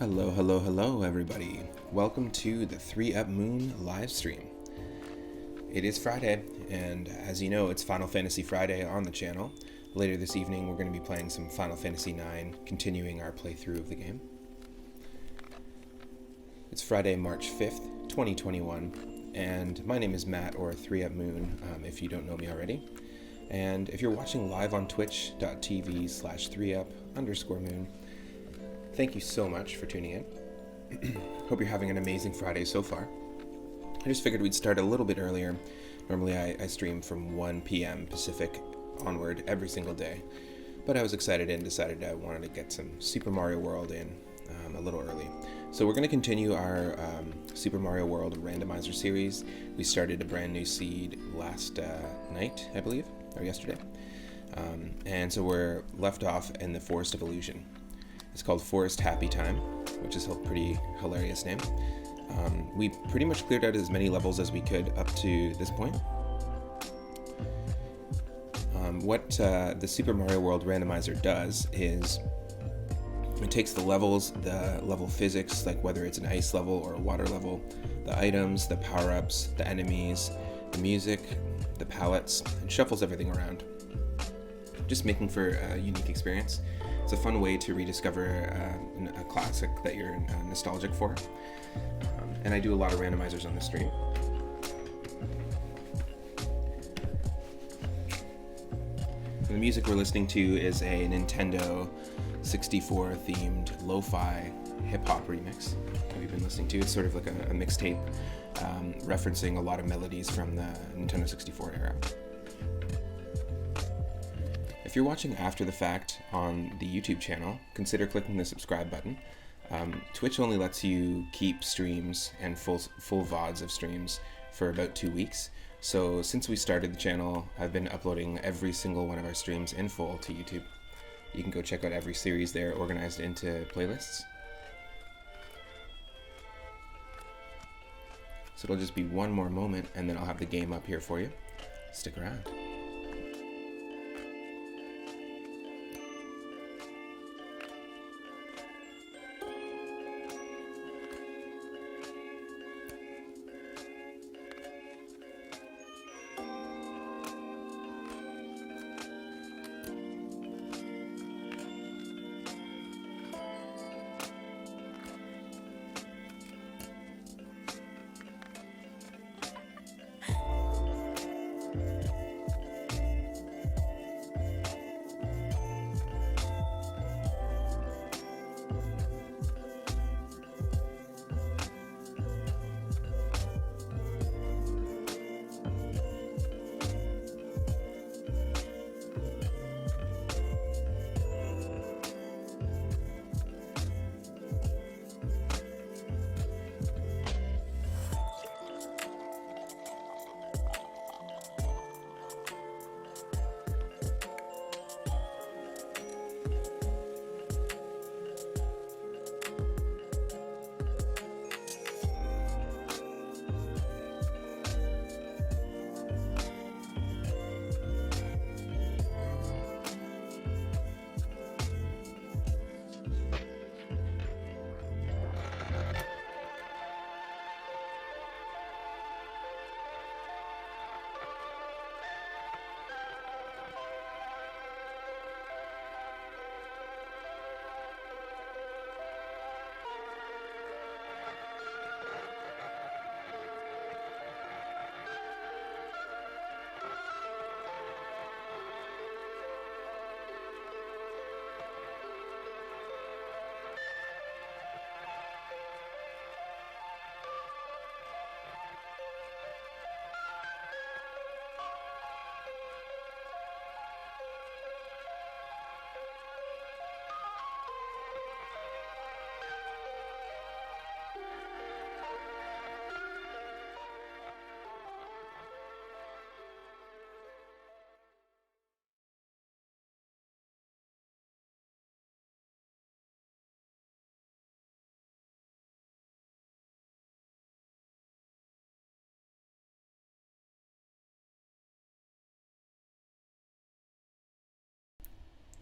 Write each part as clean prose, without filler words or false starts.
Hello, hello, hello, everybody. Welcome to the 3 Up Moon live stream. It is Friday, and as you know, it's Final Fantasy Friday on the channel. Later this evening, we're going to be playing some Final Fantasy IX, continuing our playthrough of the game. It's Friday, March 5th, 2021, and my name is Matt, or 3Up Moon, if you don't know me already. And if you're watching live on twitch.tv/3up_moon, thank you so much for tuning in. Hope you're having an amazing Friday so far. I just figured we'd start a little bit earlier. Normally I stream from 1 p.m. Pacific onward every single day, but I was excited and decided I wanted to get some Super Mario World in a little early. So we're going to continue our Super Mario World Randomizer series. We started a brand new seed last night, I believe, or yesterday. And so we're left off in the Forest of Illusion. It's called Forest Happy Time, which is a pretty hilarious name. We pretty much cleared out as many levels as we could up to this point. What the Super Mario World Randomizer does is it takes the levels, the level physics, like whether it's an ice level or a water level, the items, the power-ups, the enemies, the music, the palettes, and shuffles everything around, just making for a unique experience. It's a fun way to rediscover a classic that you're nostalgic for. And I do a lot of randomizers on the stream. And the music we're listening to is a Nintendo 64 themed lo-fi hip-hop remix that we've been listening to. It's sort of like a mixtape referencing a lot of melodies from the Nintendo 64 era. If you're watching after the fact on the YouTube channel, consider clicking the subscribe button. Twitch only lets you keep streams and full VODs of streams for about 2 weeks. So since we started the channel, I've been uploading every single one of our streams in full to YouTube. You can go check out every series there organized into playlists. So it'll just be one more moment and then I'll have the game up here for you. Stick around.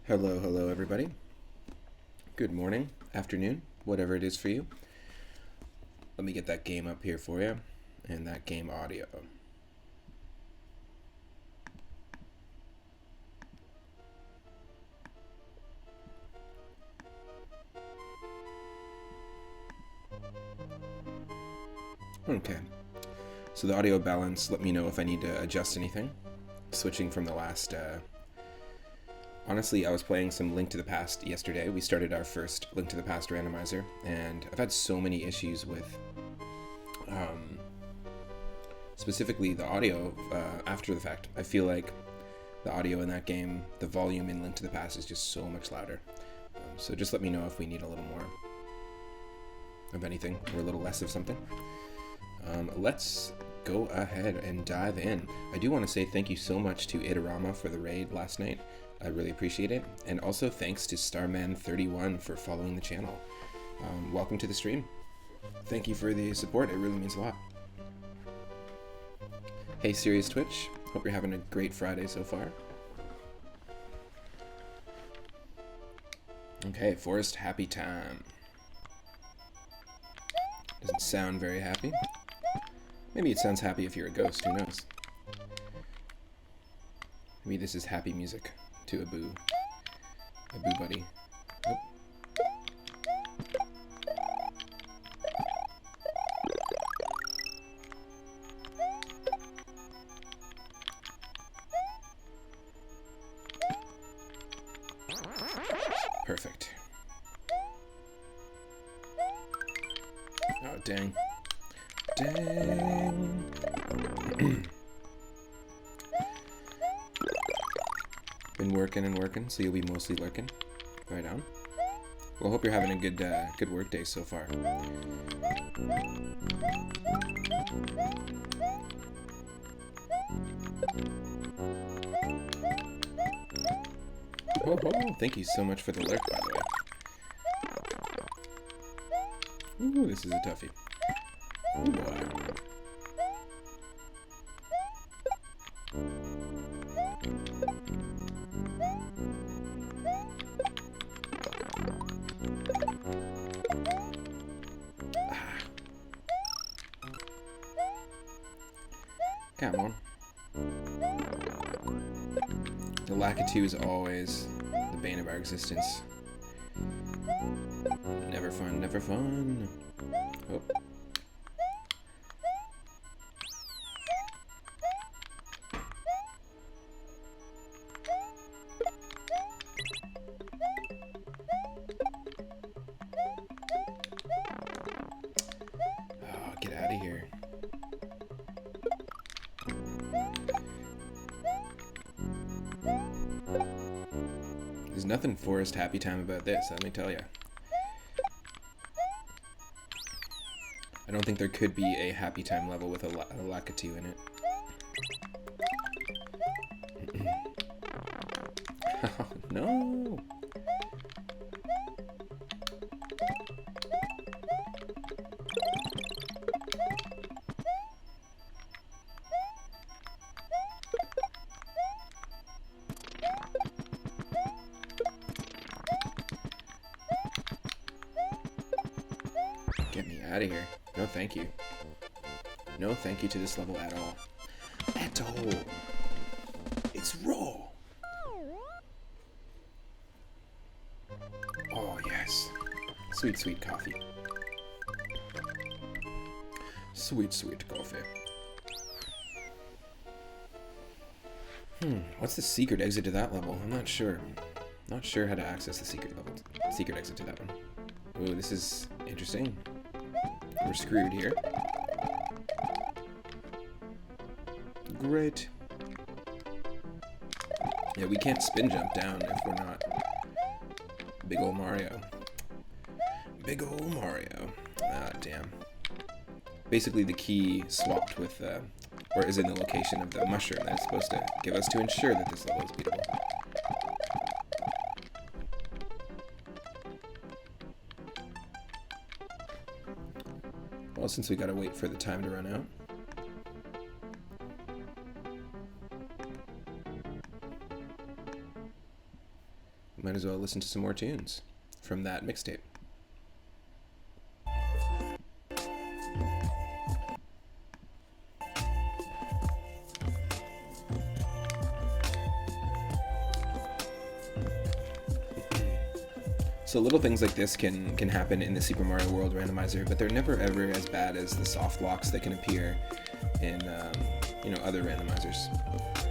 Hello, hello everybody. Good morning, afternoon, whatever it is for you. Let me get that game up here for you, and that game audio. Okay, so the audio balance, let me know if I need to adjust anything. Switching from the last, honestly, I was playing some Link to the Past yesterday. We started our first Link to the Past randomizer, and I've had so many issues with, specifically the audio after the fact. I feel like the audio in that game, the volume in Link to the Past is just so much louder. So just let me know if we need a little more of anything, or a little less of something. Let's go ahead and dive in. I do want to say thank you so much to Idarama for the raid last night. I really appreciate it. And also thanks to Starman31 for following the channel. Welcome to the stream. Thank you for the support. It really means a lot. Hey, Serious Twitch. Hope you're having a great Friday so far. Okay, Forest Happy Time. Doesn't sound very happy. Maybe it sounds happy if you're a ghost, who knows? Maybe this is happy music to a Buu buddy. Oh. Perfect. Oh, dang. Dang. Been working and working, so you'll be mostly lurking. Right on. Well, hope you're having a good work day so far. Oh, thank you so much for the lurk, by the way. Ooh, this is a toughie. Ooh, boy. Come on. The Lakitu is always the bane of our existence. Never fun, never fun. Oh. Oh, get out of here. There's nothing Forest Happy Time about this, let me tell you. I don't think there could be a Happy Time level with a Lakitu in it. Oh, no! Get me out of here. No thank you. No thank you to this level at all. At all. It's raw. Oh, yes. Sweet, sweet coffee. Sweet, sweet coffee. What's the secret exit to that level? I'm not sure. Not sure how to access the secret exit to that one. Ooh, this is interesting. We're screwed here. Great. Yeah, we can't spin jump down if we're not Big ol' Mario. Big ol' Mario. Ah, damn. Basically, the key swapped with, or is in the location of the mushroom that it's supposed to give us to ensure that this level is beatable. Well, since we gotta wait for the time to run out. Might as well listen to some more tunes from that mixtape. So little things like this can happen in the Super Mario World randomizer, but they're never ever as bad as the soft locks that can appear in other randomizers.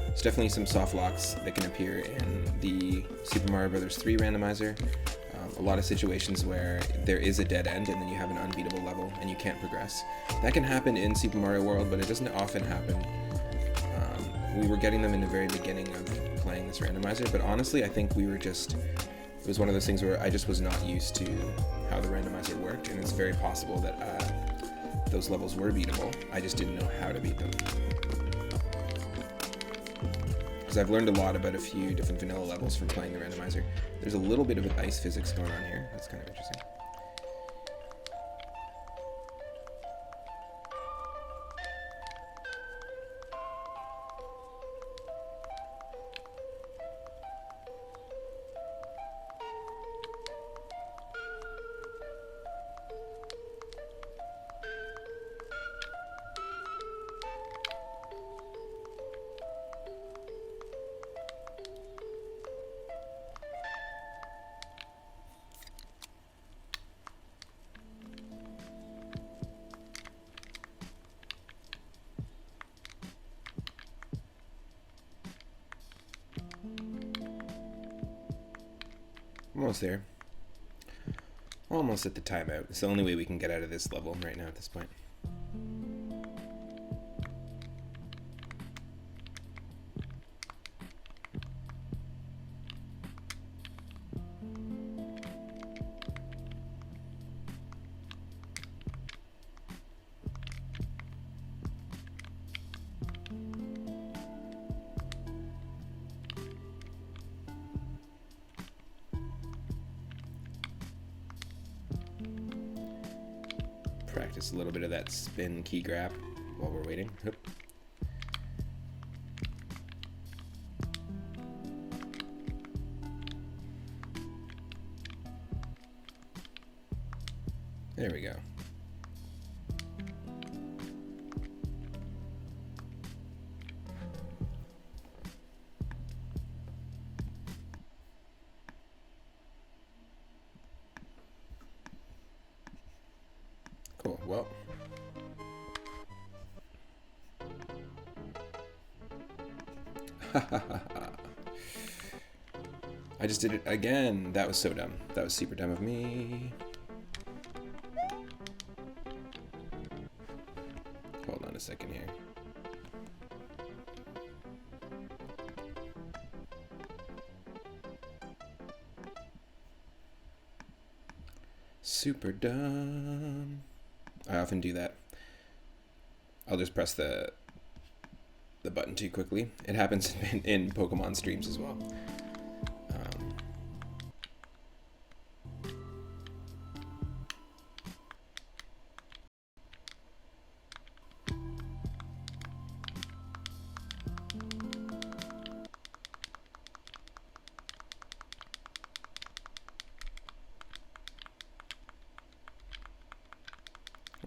There's definitely some soft locks that can appear in the Super Mario Bros. 3 randomizer. A lot of situations where there is a dead end and then you have an unbeatable level and you can't progress. That can happen in Super Mario World, but it doesn't often happen. We were getting them in the very beginning of playing this randomizer, but honestly I think it was one of those things where I just was not used to how the randomizer worked, and it's very possible that those levels were beatable. I just didn't know how to beat them. Because I've learned a lot about a few different vanilla levels from playing the randomizer. There's a little bit of ice physics going on here. That's kind of interesting. Almost there. Almost at the timeout. It's the only way we can get out of this level right now at this point. Practice a little bit of that spin key grab while we're waiting. Oop. There we go. Cool, well. I just did it again. That was so dumb. That was super dumb of me. Hold on a second here. Super dumb. I often do that. I'll just press the button too quickly. It happens in Pokemon streams as well.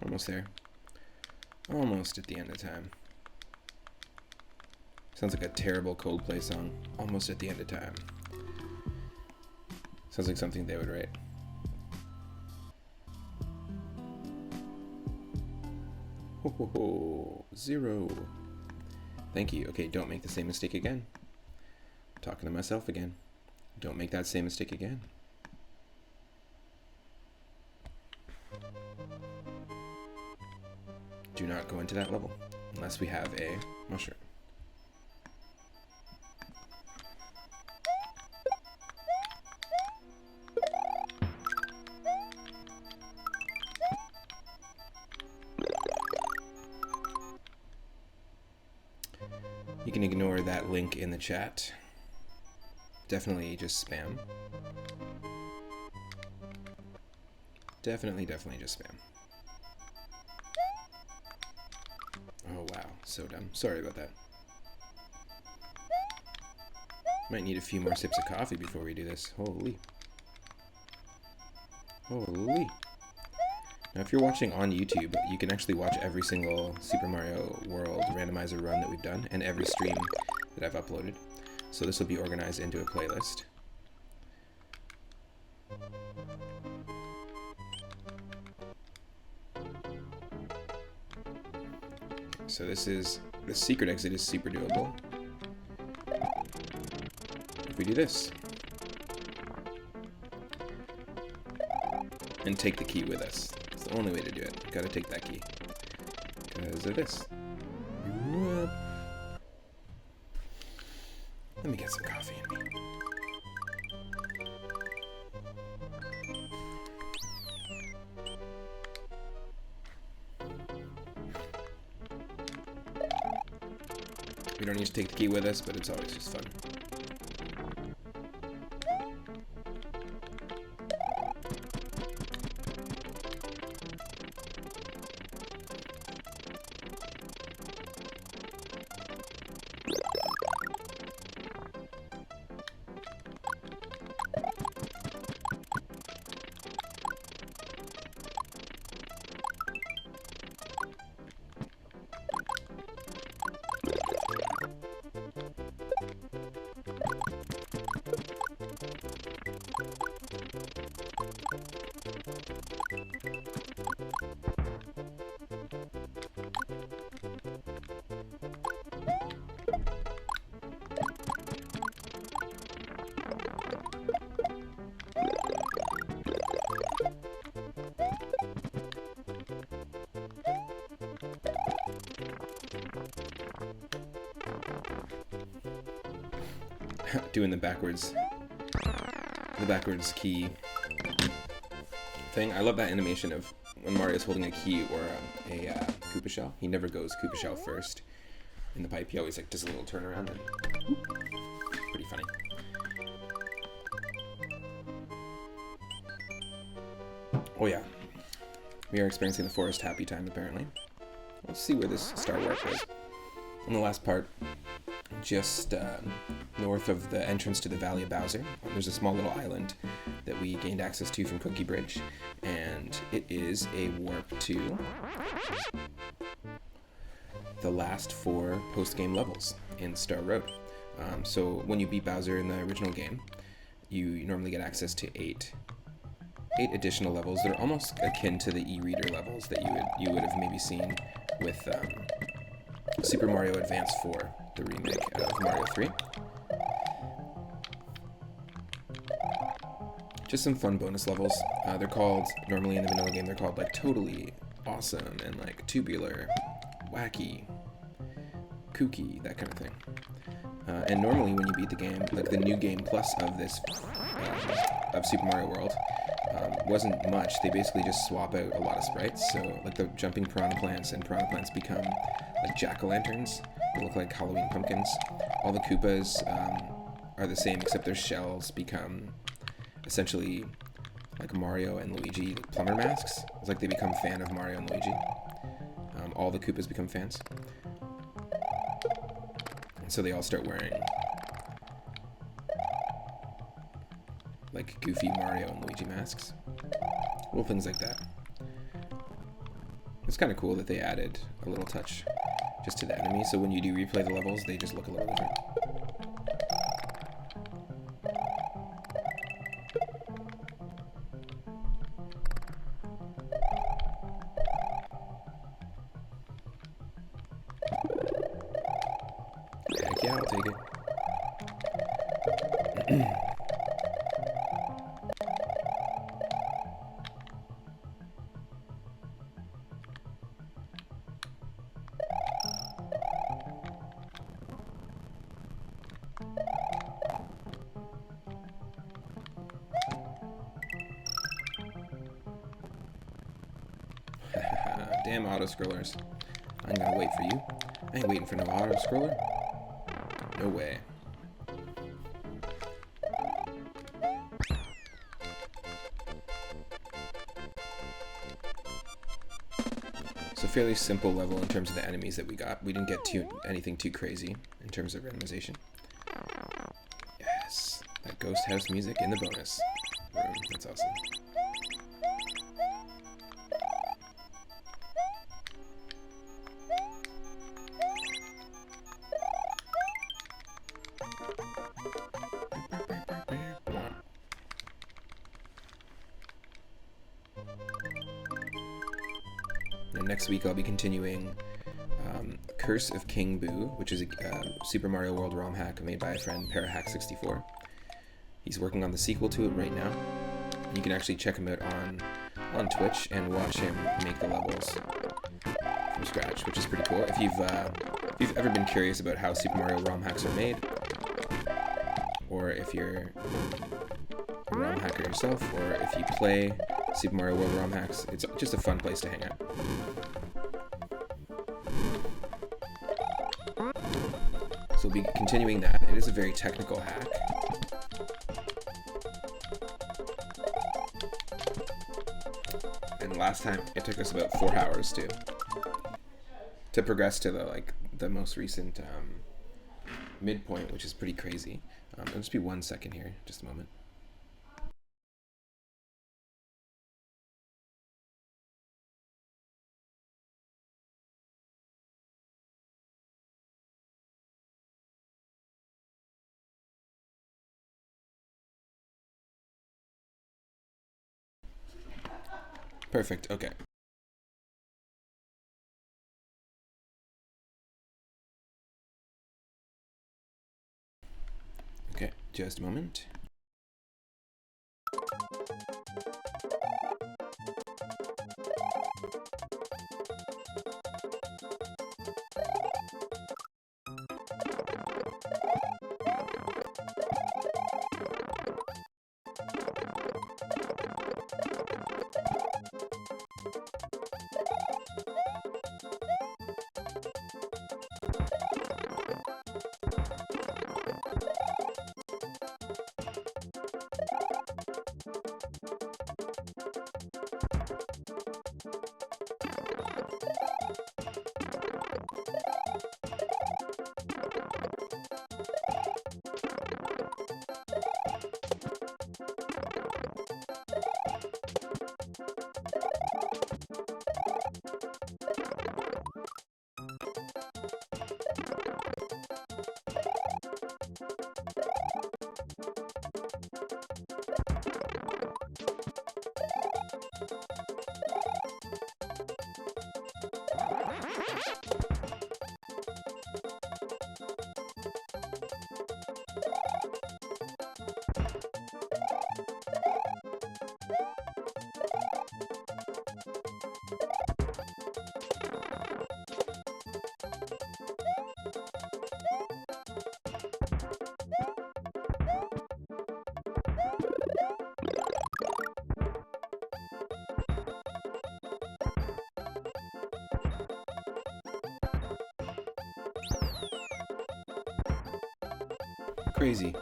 Almost there. Almost at the end of time. Sounds like a terrible Coldplay song. Almost at the end of time. Sounds like something they would write. Ho ho ho. 0. Thank you. Okay, don't make the same mistake again. I'm talking to myself again. Don't make that same mistake again. Do not go into that level unless we have a mushroom. You can ignore that link in the chat. Definitely just spam. Definitely just spam. Oh wow, so dumb. Sorry about that. Might need a few more sips of coffee before we do this. Holy. Holy. Now if you're watching on YouTube, you can actually watch every single Super Mario World Randomizer run that we've done, and every stream that I've uploaded. So this will be organized into a playlist. So the secret exit is super doable. If we do this. And take the key with us. It's the only way to do it. Gotta take that key. Because of this. Let me get some coffee in me. We don't need to take the key with us, but it's always just fun. Doing the backwards key thing. I love that animation of when Mario's holding a key or a Koopa shell. He never goes Koopa shell first in the pipe. He always like does a little turnaround. And pretty funny. Oh yeah, we are experiencing the forest happy time apparently. Let's see where this star warp is. In the last part, just north of the entrance to the Valley of Bowser, there's a small little island that we gained access to from Cookie Bridge, and it is a warp to the last 4 post-game levels in Star Road. So when you beat Bowser in the original game, you normally get access to 8 additional levels that are almost akin to the e-reader levels that you would have maybe seen with Super Mario Advance 4, the remake of Mario 3. Just some fun bonus levels. They're called, normally in the vanilla game, they're called like totally awesome and like tubular, wacky, kooky, that kind of thing. And normally when you beat the game, like the new game plus of this, of Super Mario World, wasn't much. They basically just swap out a lot of sprites. So like the jumping piranha plants and piranha plants become like jack-o'-lanterns. They look like Halloween pumpkins. All the Koopas are the same except their shells become essentially like Mario and Luigi plumber masks. It's like they become a fan of Mario and Luigi. All the Koopas become fans. And so they all start wearing like goofy Mario and Luigi masks. Little things like that. It's kind of cool that they added a little touch just to the enemy, so when you do replay the levels, they just look a little different. Heck yeah, I'll take it. Damn auto-scrollers. I'm gonna wait for you. I ain't waiting for no auto-scroller. No way. It's a fairly simple level in terms of the enemies that we got. We didn't get anything too crazy in terms of randomization. Yes, that ghost house music in the bonus room. That's awesome. next week I'll be continuing Curse of King Buu, which is a Super Mario World ROM hack made by a friend, Parahack64. He's working on the sequel to it right now. You can actually check him out on Twitch and watch him make the levels from scratch, which is pretty cool. If you've ever been curious about how Super Mario ROM hacks are made, or if you're a ROM hacker yourself, or if you play Super Mario World ROM hacks, it's just a fun place to hang out. So we'll be continuing that. It is a very technical hack. And last time it took us about 4 hours to progress to the most recent midpoint, which is pretty crazy. It'll just be 1 second here, just a moment. Perfect, okay. Okay, just a moment.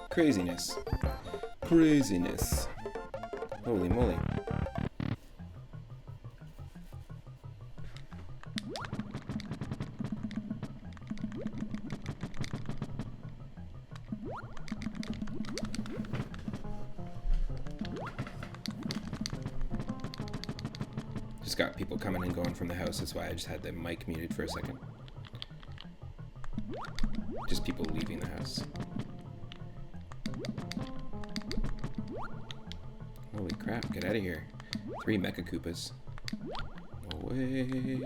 Craziness. Holy moly. Just got people coming and going from the house, that's why I just had the mic muted for a second. Just people leaving the house. Holy crap, get out of here. 3 Mecha Koopas. Away.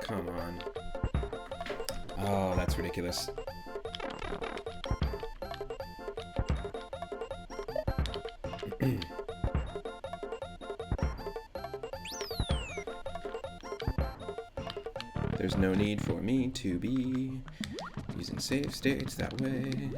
Come on. Oh, that's ridiculous. There's no need for me to be using save states that way.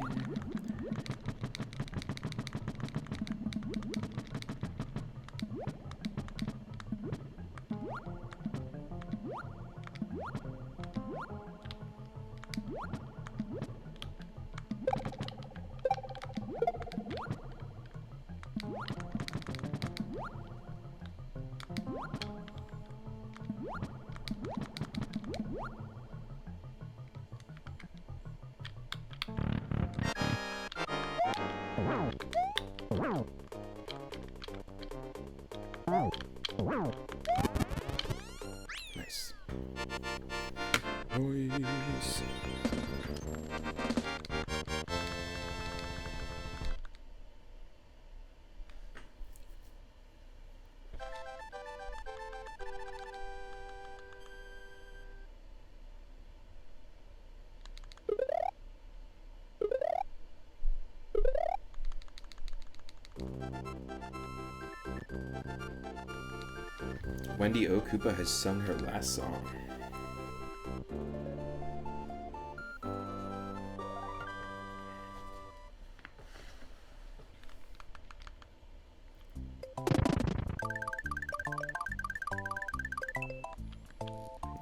Nice. Wendy O. Koopa has sung her last song.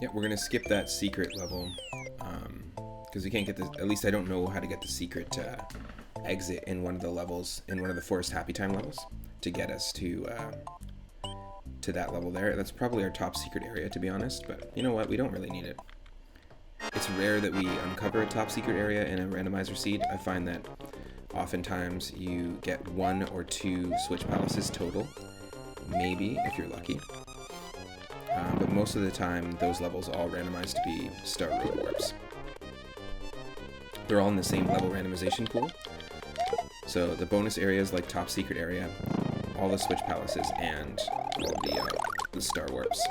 Yeah, we're gonna skip that secret level because we can't get the. At least I don't know how to get the secret exit in one of the levels, in one of the Forest Happy Time levels, to get us to that level there. That's probably our top secret area, to be honest. But you know what? We don't really need it. It's rare that we uncover a top secret area in a randomizer seed. I find that oftentimes you get 1 or 2 switch palaces total, maybe if you're lucky. But most of the time, those levels all randomized to be Star Road warps. They're all in the same level randomization pool. So the bonus areas like top secret area, all the switch palaces, and all the Star warps.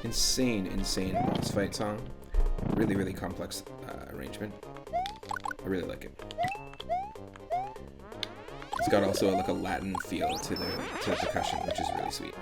Insane boss fight song. Really, really complex arrangement. I really like it. It's got also like a Latin feel to the percussion, which is really sweet.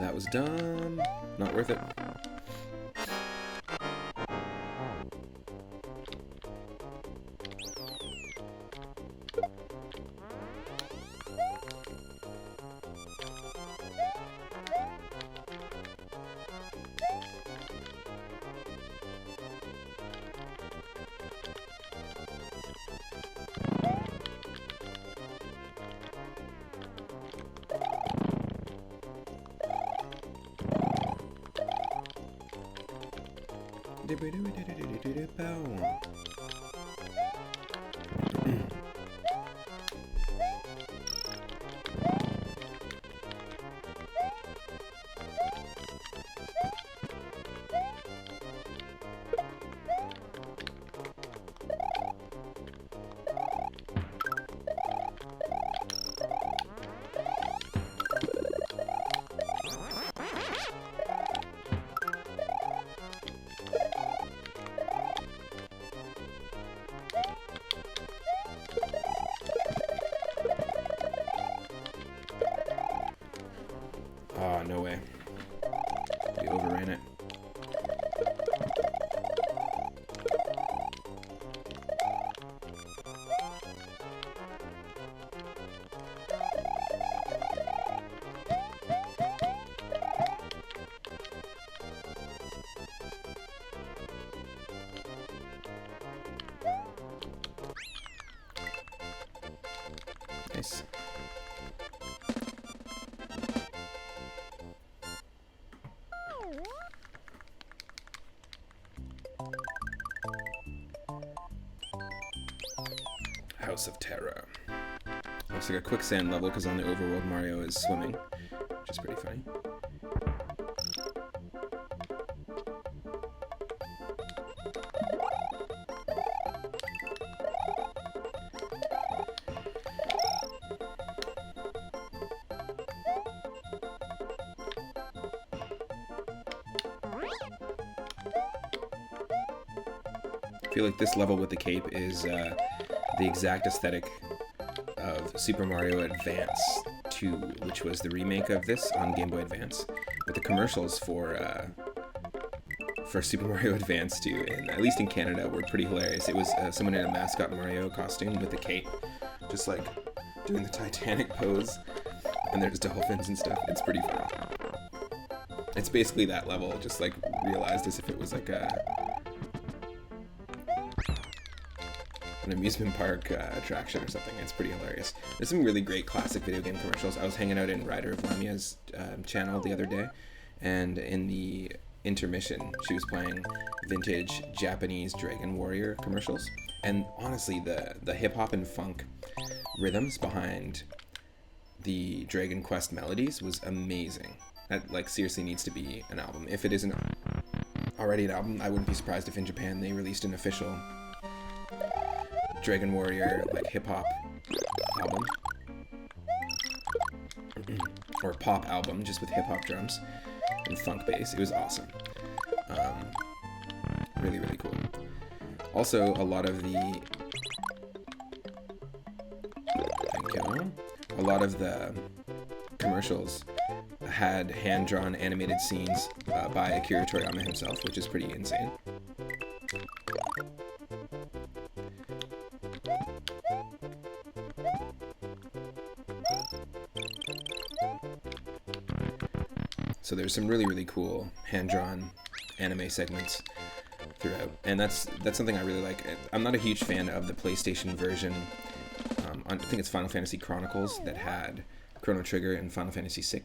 That was dumb. Not worth it. Oh, no way. We overran it. Nice. House of Terror. Looks like a quicksand level because on the overworld Mario is swimming, which is pretty funny. I feel like this level with the cape is the exact aesthetic of Super Mario Advance 2, which was the remake of this on Game Boy Advance, with the commercials for Super Mario Advance 2, and at least in Canada, were pretty hilarious. It was someone in a mascot Mario costume with a cape, just like doing the Titanic pose, and there's dolphins and stuff. It's pretty fun. It's basically that level, just like realized as if it was like an amusement park attraction or something. It's pretty hilarious. There's some really great classic video game commercials. I was hanging out in Ryder of Lamia's channel the other day, and in the intermission, she was playing vintage Japanese Dragon Warrior commercials. And honestly, the hip-hop and funk rhythms behind the Dragon Quest melodies was amazing. That, like, seriously needs to be an album. If it isn't already an album, I wouldn't be surprised if in Japan they released an official Dragon Warrior, like, hip-hop album. Or pop album, just with hip-hop drums and funk bass. It was awesome. Really, really cool. Also, a lot of the commercials had hand-drawn animated scenes by Akira Toriyama himself, which is pretty insane. So there's some really, really cool hand-drawn anime segments throughout, and that's something I really like. I'm not a huge fan of the PlayStation version. I think it's Final Fantasy Chronicles that had Chrono Trigger in Final Fantasy VI,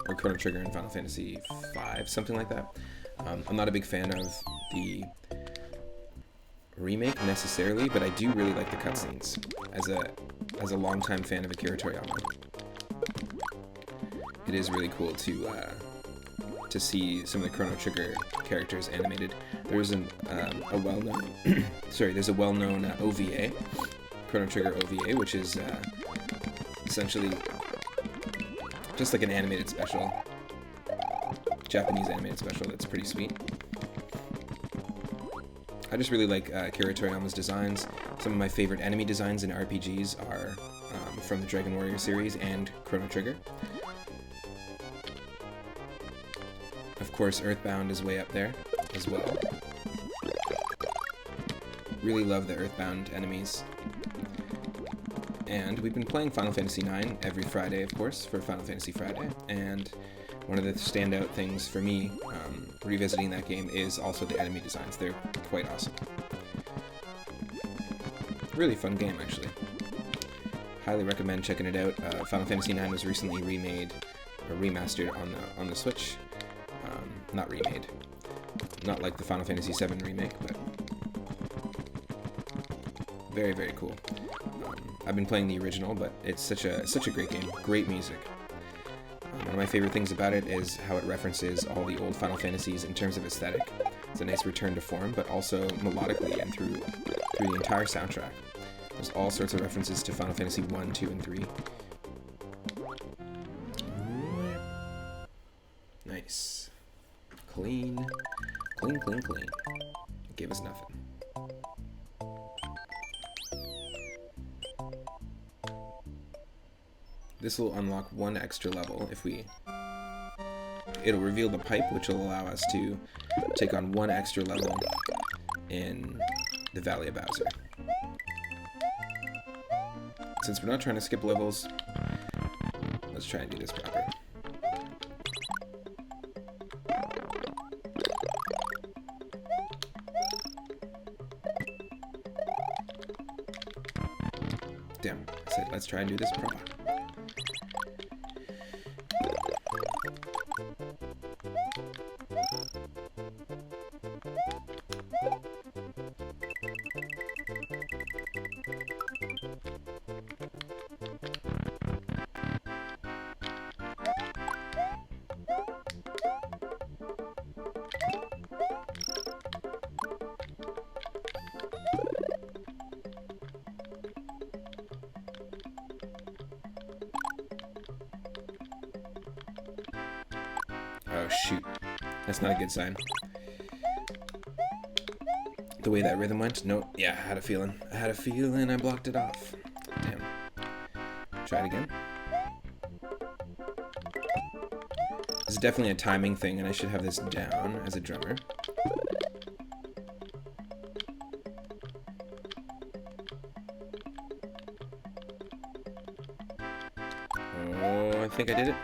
or Chrono Trigger in Final Fantasy V, something like that. I'm not a big fan of the remake necessarily, but I do really like the cutscenes as a longtime fan of Akira Toriyama. It is really cool to see some of the Chrono Trigger characters animated. There's a well-known there's a well-known OVA, Chrono Trigger OVA, which is essentially just like an animated special, Japanese animated special that's pretty sweet. I just really like Akira Toriyama's designs. Some of my favorite enemy designs in RPGs are from the Dragon Warrior series and Chrono Trigger. Of course, Earthbound is way up there as well. Really love the Earthbound enemies. And we've been playing Final Fantasy IX every Friday, of course, for Final Fantasy Friday. And one of the standout things for me revisiting that game is also the enemy designs. They're quite awesome. Really fun game, actually. Highly recommend checking it out. Final Fantasy IX was recently remade, or remastered on the Switch. Not remade. Not like the Final Fantasy VII remake, but very, very cool. I've been playing the original, but it's such a great game. Great music. One of my favorite things about it is how it references all the old Final Fantasies in terms of aesthetic. It's a nice return to form, but also melodically and through the entire soundtrack. There's all sorts of references to Final Fantasy 1, 2, and 3. Nice. Clean. Clean, clean, clean. It gave us nothing. This will unlock one extra level if we... It'll reveal the pipe, which will allow us to take on one extra level in the Valley of Bowser. Since we're not trying to skip levels, let's try and do this proper. Damn, I said let's try and do this proper. Oh shoot, that's not a good sign. The way that rhythm went? No, yeah, I had a feeling I blocked it off. Damn. Try it again. This is definitely a timing thing, and I should have this down as a drummer. Oh, I think I did it.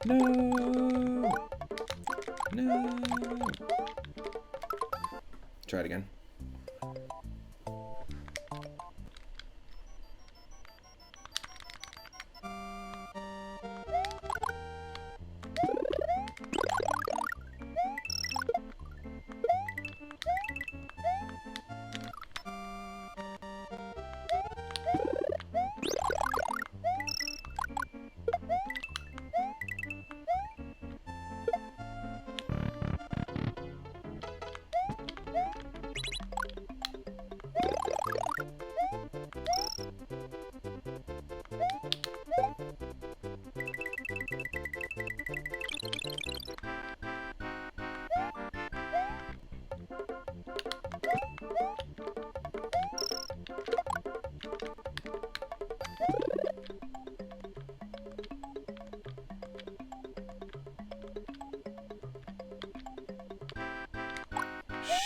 No! No! Try it again.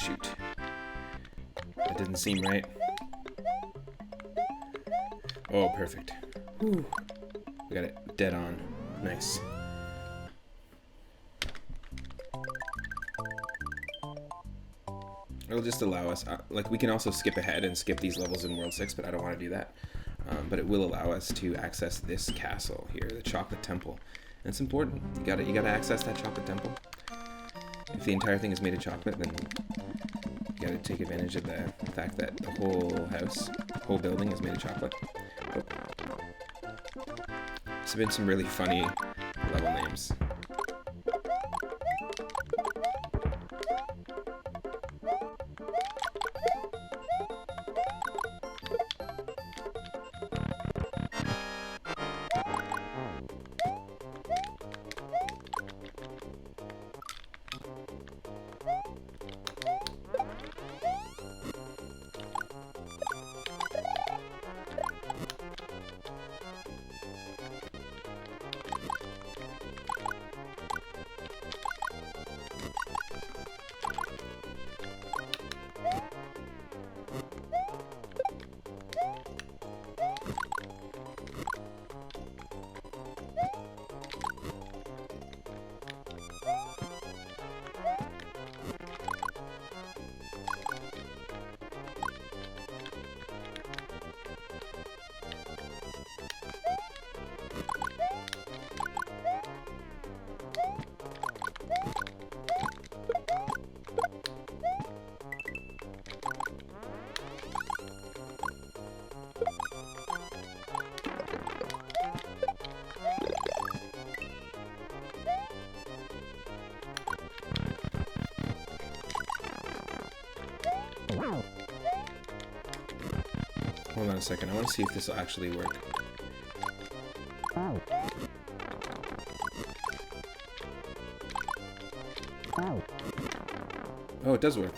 Shoot. That didn't seem right. Oh, perfect. Whew. We got it dead on. Nice. It'll just allow us, like we can also skip ahead and skip these levels in World 6, but I don't want to do that. But it will allow us to access this castle here, the Chocolate Temple. And it's important. You gotta access that Chocolate Temple. If the entire thing is made of chocolate, then you gotta take advantage of the fact that the whole house, the whole building is made of chocolate. Oh. There's been some really funny level names. Hold on a second, I want to see if this will actually work. Oh, it does work.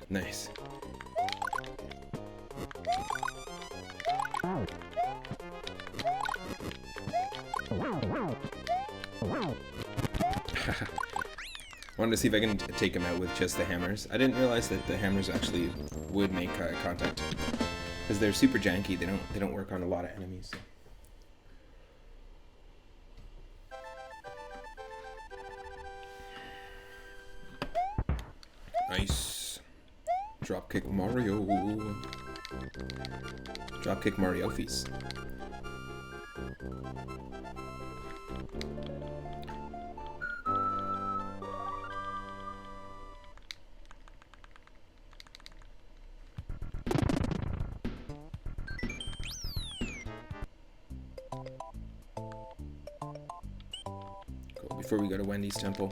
Nice. Wanted to see if I can take him out with just the hammers. I didn't realize that the hammers actually would make contact, because they're super janky. They don't work on a lot of enemies. Nice. Dropkick Mario. Dropkick Mario feast. before we go to Wendy's temple.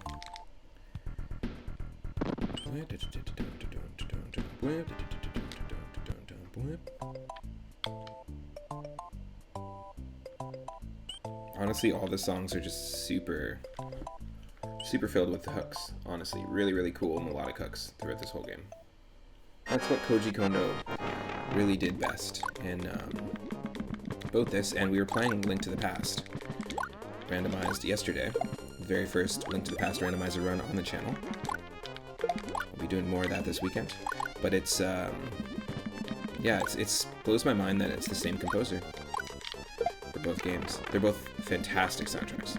Honestly, all the songs are just super filled with hooks. Honestly, really cool melodic hooks throughout this whole game. That's what Koji Kondo really did best in both this, and we were playing Link to the Past randomized yesterday. The very first Link to the Past randomizer run on the channel. We'll be doing more of that this weekend. But it's, yeah, it's blows my mind that it's the same composer for both games. They're both fantastic soundtracks.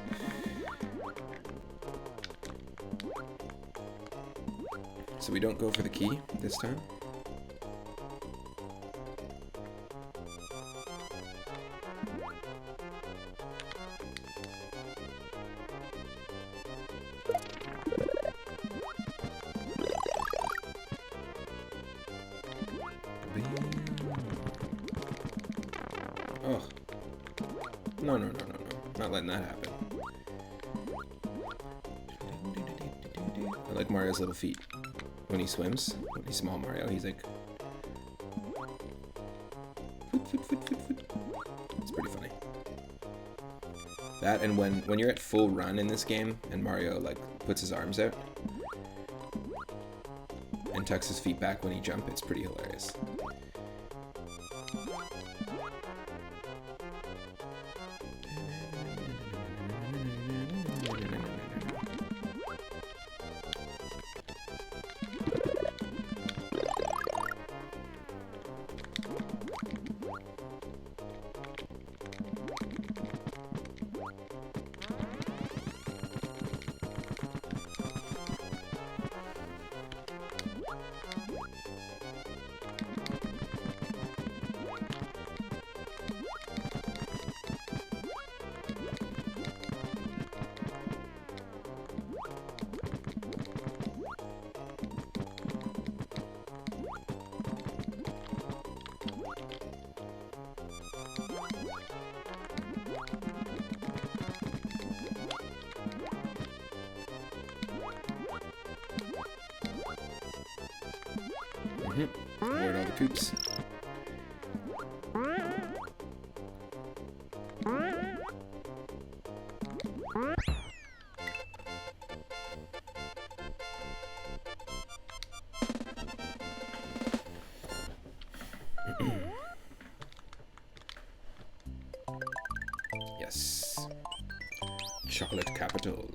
So we don't go for the key this time. Oh. No. Not letting that happen. I like Mario's little feet. When he swims, when he's small Mario, he's like... It's pretty funny. That, and when you're at full run in this game, and Mario, like, puts his arms out, and tucks his feet back when he jumps, it's pretty hilarious. Avoid all the coops. Yes. Chocolate capital.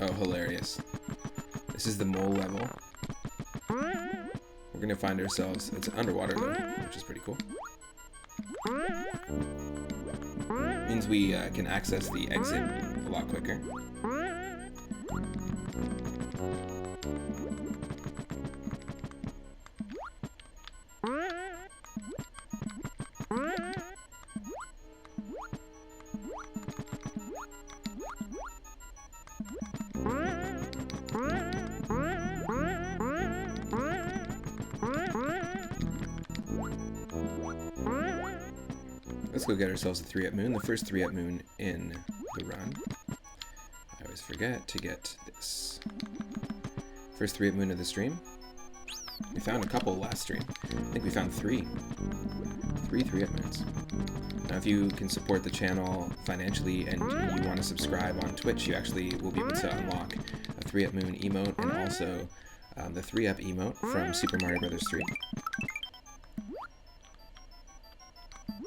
Oh, hilarious. This is the mole level. We're gonna find ourselves... It's an underwater level, which is pretty cool. Means we can access the exit a lot quicker. Let's go get ourselves a 3-up moon, the first 3-up moon in the run. I always forget to get this. First 3-up moon of the stream. We found a couple last stream. I think we found 3. 3-up moons. Now if you can support the channel financially and you want to subscribe on Twitch, you actually will be able to unlock a 3-up moon emote and also the 3-up emote from Super Mario Bros. 3.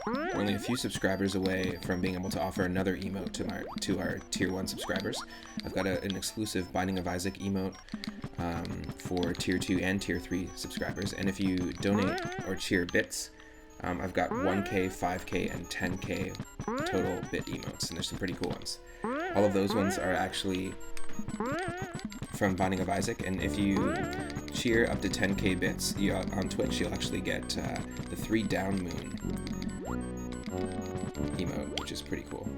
We're only a few subscribers away from being able to offer another emote to our Tier 1 subscribers. I've got an exclusive Binding of Isaac emote for Tier 2 and Tier 3 subscribers. And if you donate or cheer bits, I've got 1K, 5K, and 10K total bit emotes, and there's some pretty cool ones. All of those ones are actually from Binding of Isaac, and if you cheer up to 10K bits on Twitch, you'll actually get the 3 down moon emote, which is pretty cool.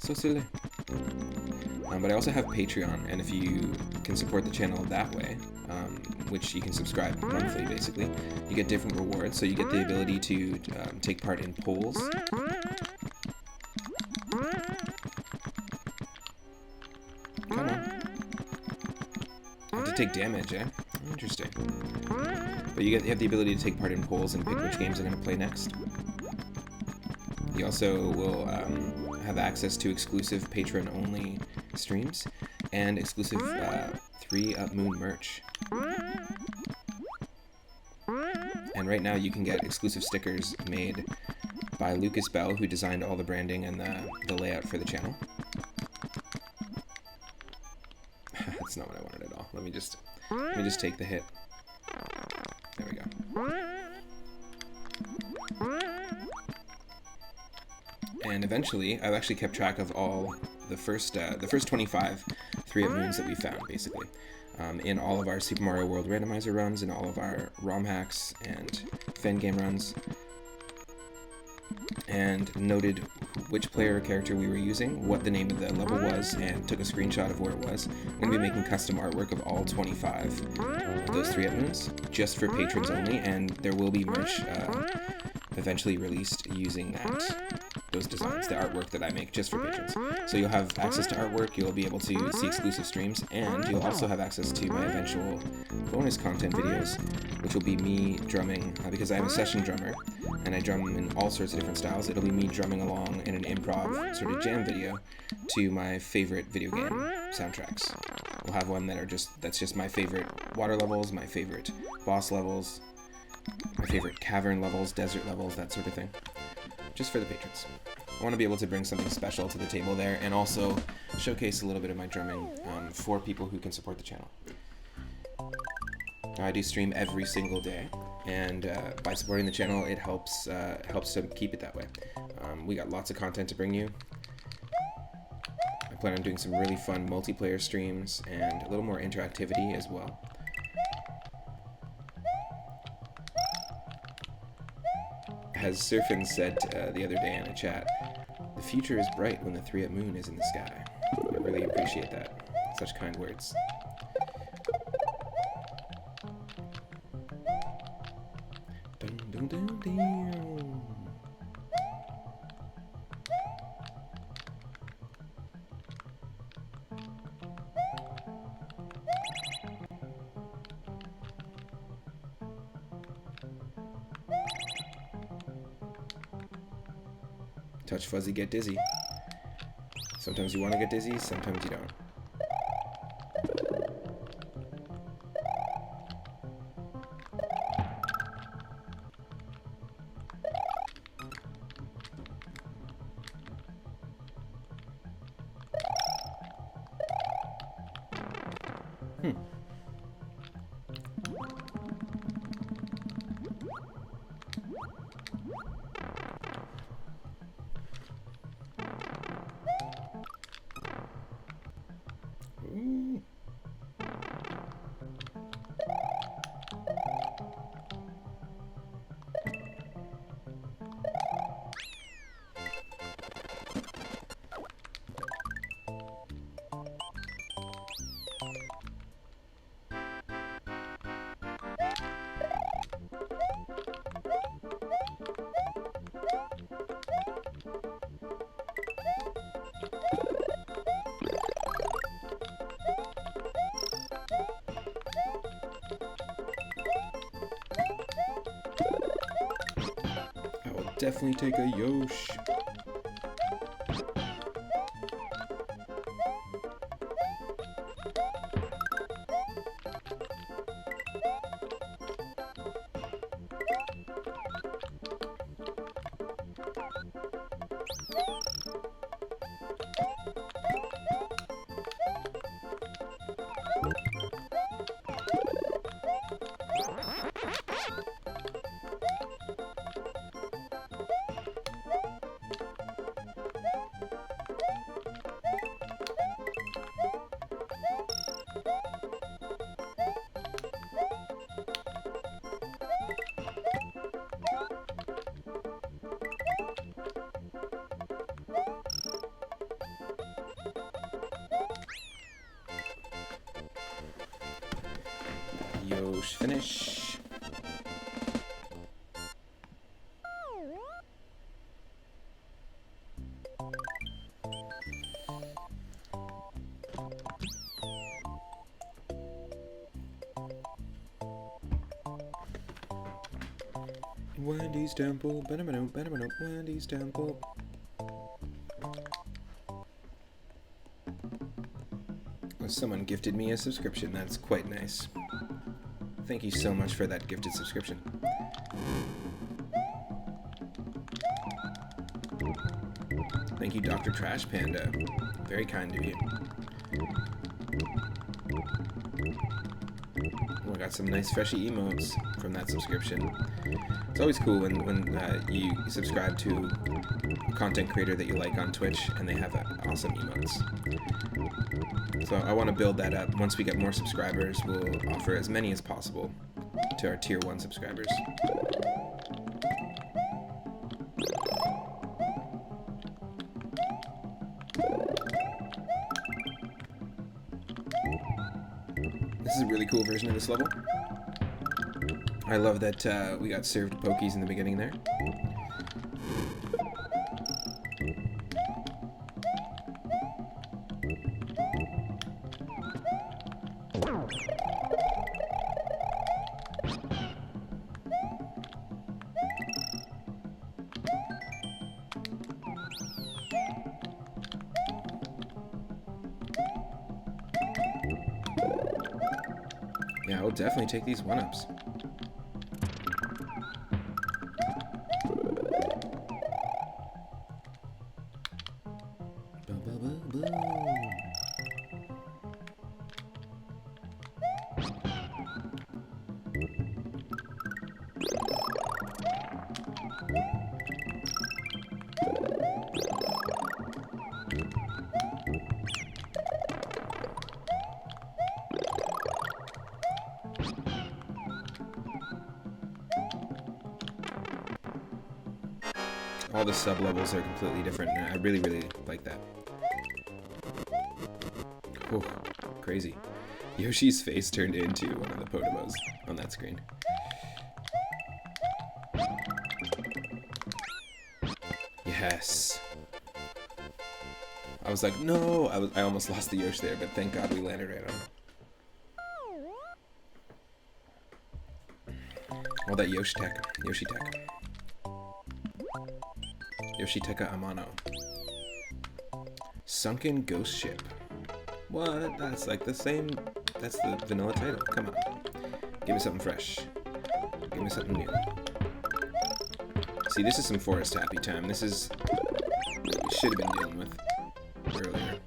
So silly. But I also have Patreon, and if you can support the channel that way, which you can subscribe monthly basically, you get different rewards. So you get the ability to take part in polls. Come on. I have to take damage, eh? Interesting. But you have the ability to take part in polls and pick which games I'm going to play next. You also will have access to exclusive Patreon-only streams and exclusive 3 Up Moon merch. And right now you can get exclusive stickers made by Lucas Bell, who designed all the branding and the layout for the channel. That's not what I wanted at all. Let me just take the hit. There we go. And eventually, I've actually kept track of all the first 25 3-Up Moons that we found, basically, in all of our Super Mario World Randomizer runs, in all of our ROM hacks and fan game runs, and noted which player or character we were using, what the name of the level was, and took a screenshot of where it was. I'm going to be making custom artwork of all 25 of those 3-Up Moons, just for patrons only, and there will be merch eventually released using those designs, the artwork that I make just for patrons. So you'll have access to artwork, you'll be able to see exclusive streams, and you'll also have access to my eventual bonus content videos, which will be me drumming, because I'm a session drummer, and I drum in all sorts of different styles. It'll be me drumming along in an improv sort of jam video to my favorite video game soundtracks. We'll have one that's just my favorite water levels, my favorite boss levels, my favorite cavern levels, desert levels, that sort of thing. Just for the patrons. I want to be able to bring something special to the table there, and also showcase a little bit of my drumming for people who can support the channel. I do stream every single day, and by supporting the channel, it helps to keep it that way. We got lots of content to bring you. I plan on doing some really fun multiplayer streams and a little more interactivity as well. As Surfin said the other day in a chat, the future is bright when the 3-Up Moon is in the sky. I really appreciate that. Such kind words. Dun, dun, dun, dun. Touch fuzzy, get dizzy. Sometimes you want to get dizzy, sometimes you don't. Definitely take a Yosh. Yosh, finish. Wendy's Temple, Wendy's Temple. Oh, someone gifted me a subscription. That's quite nice. Thank you so much for that gifted subscription. Thank you, Dr. Trash Panda. Very kind of you. Oh, I got some nice freshy emotes from that subscription. It's always cool when you subscribe to a content creator that you like on Twitch and they have awesome emotes. So I want to build that up. Once we get more subscribers, we'll offer as many as possible to our Tier 1 subscribers. This is a really cool version of this level. I love that we got served pokies in the beginning there. Yeah, I'll definitely take these 1-ups. All the sub-levels are completely different, and I really, really like that. Oh, crazy. Yoshi's face turned into one of the Podemos on that screen. Yes. I was like, no! I almost lost the Yoshi there, but thank God we landed right on him. All that Yoshi tech. Yoshiteka Amano. Sunken Ghost Ship. What? That's like the same. That's the vanilla title. Come on. Give me something fresh. Give me something new. See, this is some Forest Happy time. This is what we should have been dealing with earlier.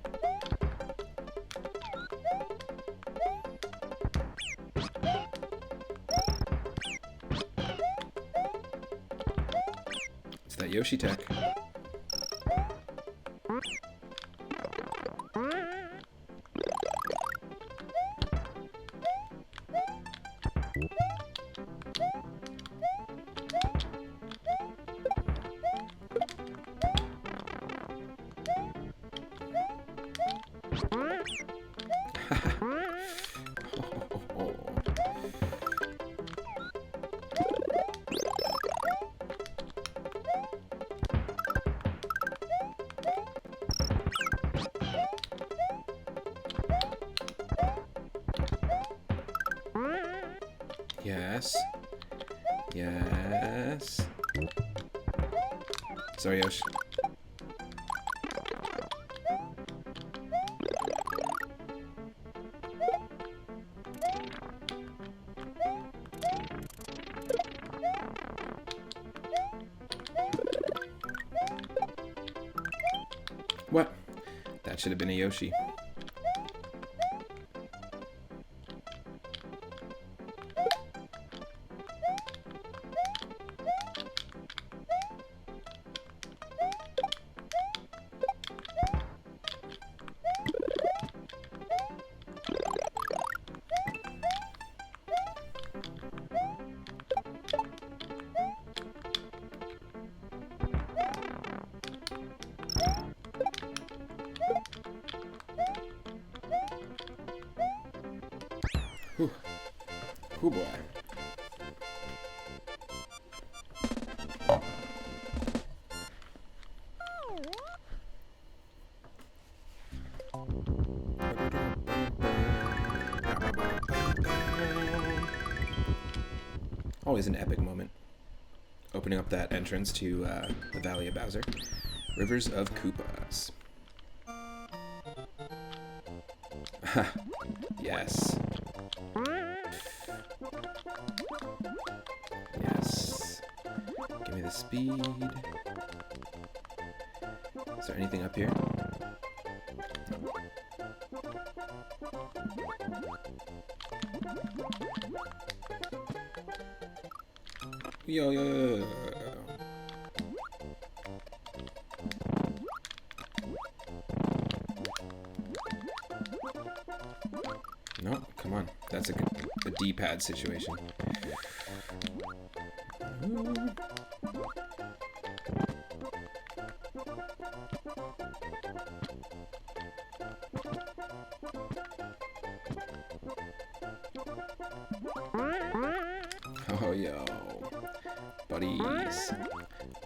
It's that Yoshi tech. Yes. Yes. Sorry, Yosh. What? That should have been a Yoshi. Oh boy. Always an epic moment. Opening up that entrance to the Valley of Bowser. Rivers of Koopas. Yes. Yes. Give me the speed. Is there anything up here? Yo, yo, yo, yo. No, come on. That's a D-pad situation. Oh, yo. Buddies.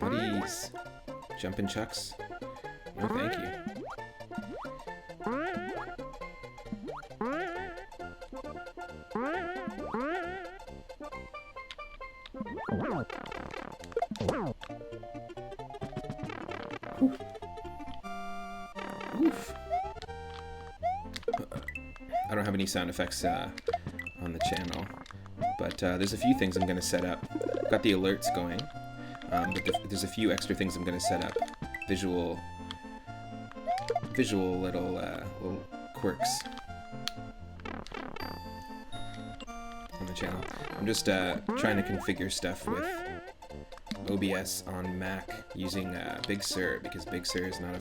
Buddies. Jumpin' chucks? No, thank you. Oof. I don't have any sound effects on the channel, but there's a few things I'm going to set up. I've got the alerts going, but there's a few extra things I'm going to set up. Visual little quirks on the channel. I'm just trying to configure stuff with OBS on Mac using Big Sur, because Big Sur is not a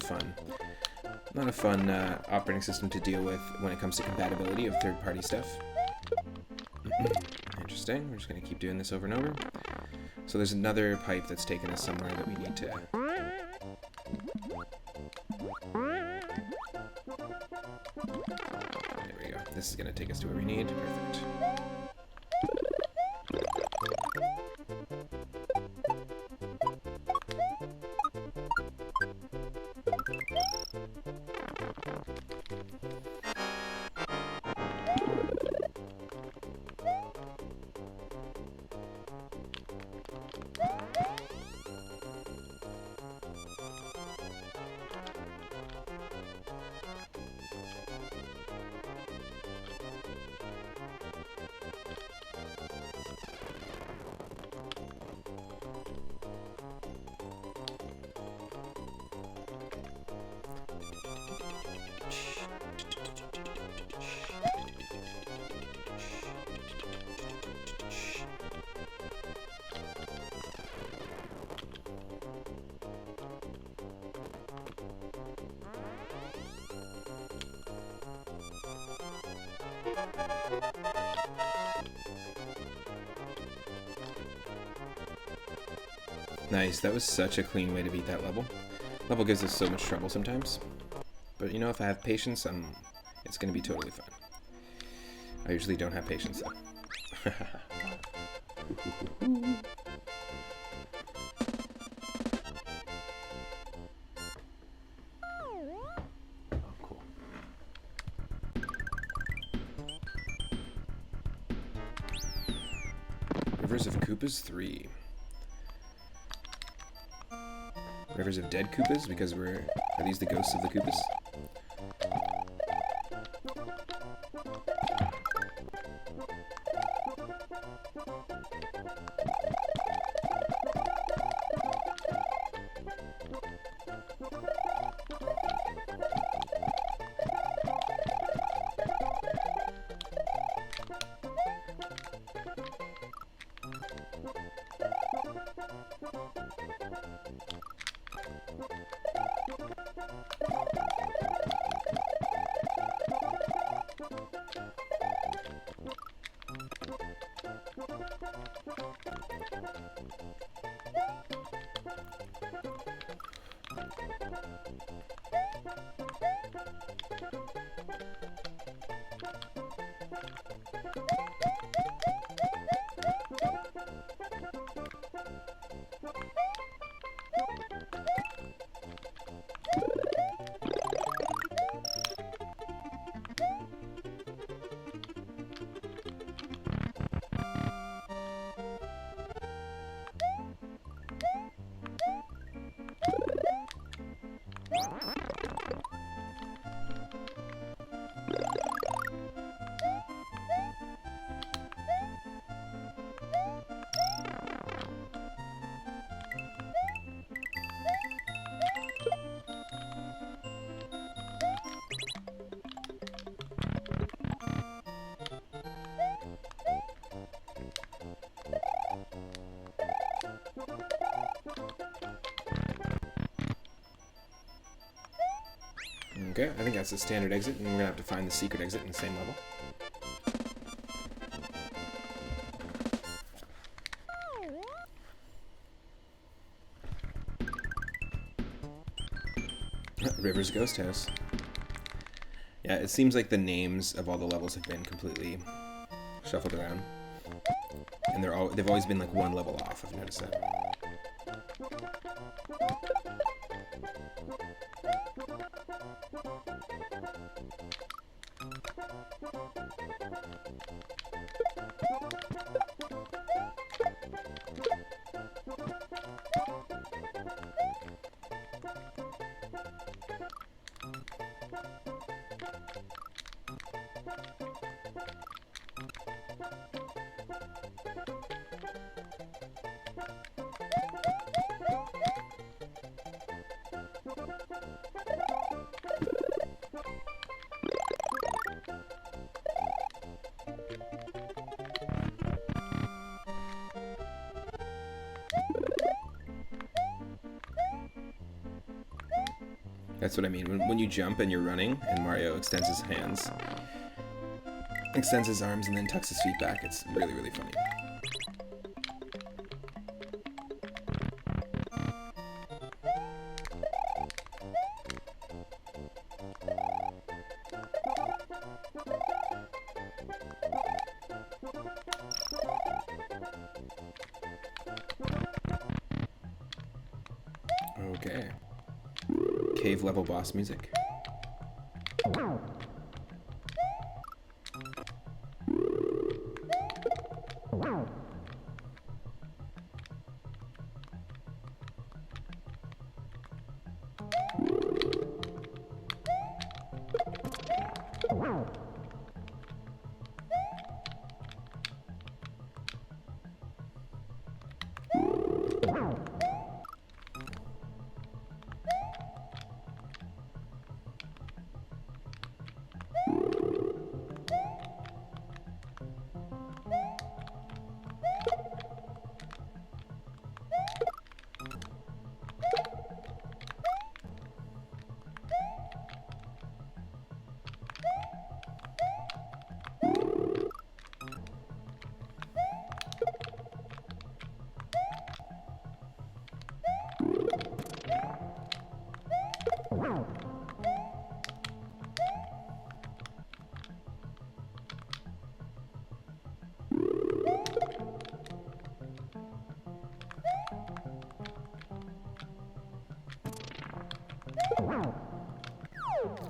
fun operating system to deal with when it comes to compatibility of third-party stuff. Interesting. We're just going to keep doing this over and over. So there's another pipe that's taken us somewhere that we need to... There we go. This is going to take us to where we need. Perfect. Nice, that was such a clean way to beat that level. Level gives us so much trouble sometimes. But you know, if I have patience, it's gonna be totally fine. I usually don't have patience though. Oh, cool. Rivers of Koopas 3. Rivers of Dead Koopas, because are these the ghosts of the Koopas? Okay, I think that's the standard exit, and we're gonna have to find the secret exit in the same level. River's Ghost House. Yeah, it seems like the names of all the levels have been completely shuffled around. And they've always been like one level off, I've noticed that. That's what I mean. When you jump and you're running, and Mario extends his hands, extends his arms, and then tucks his feet back, it's really, really funny. Okay. Cave level boss music.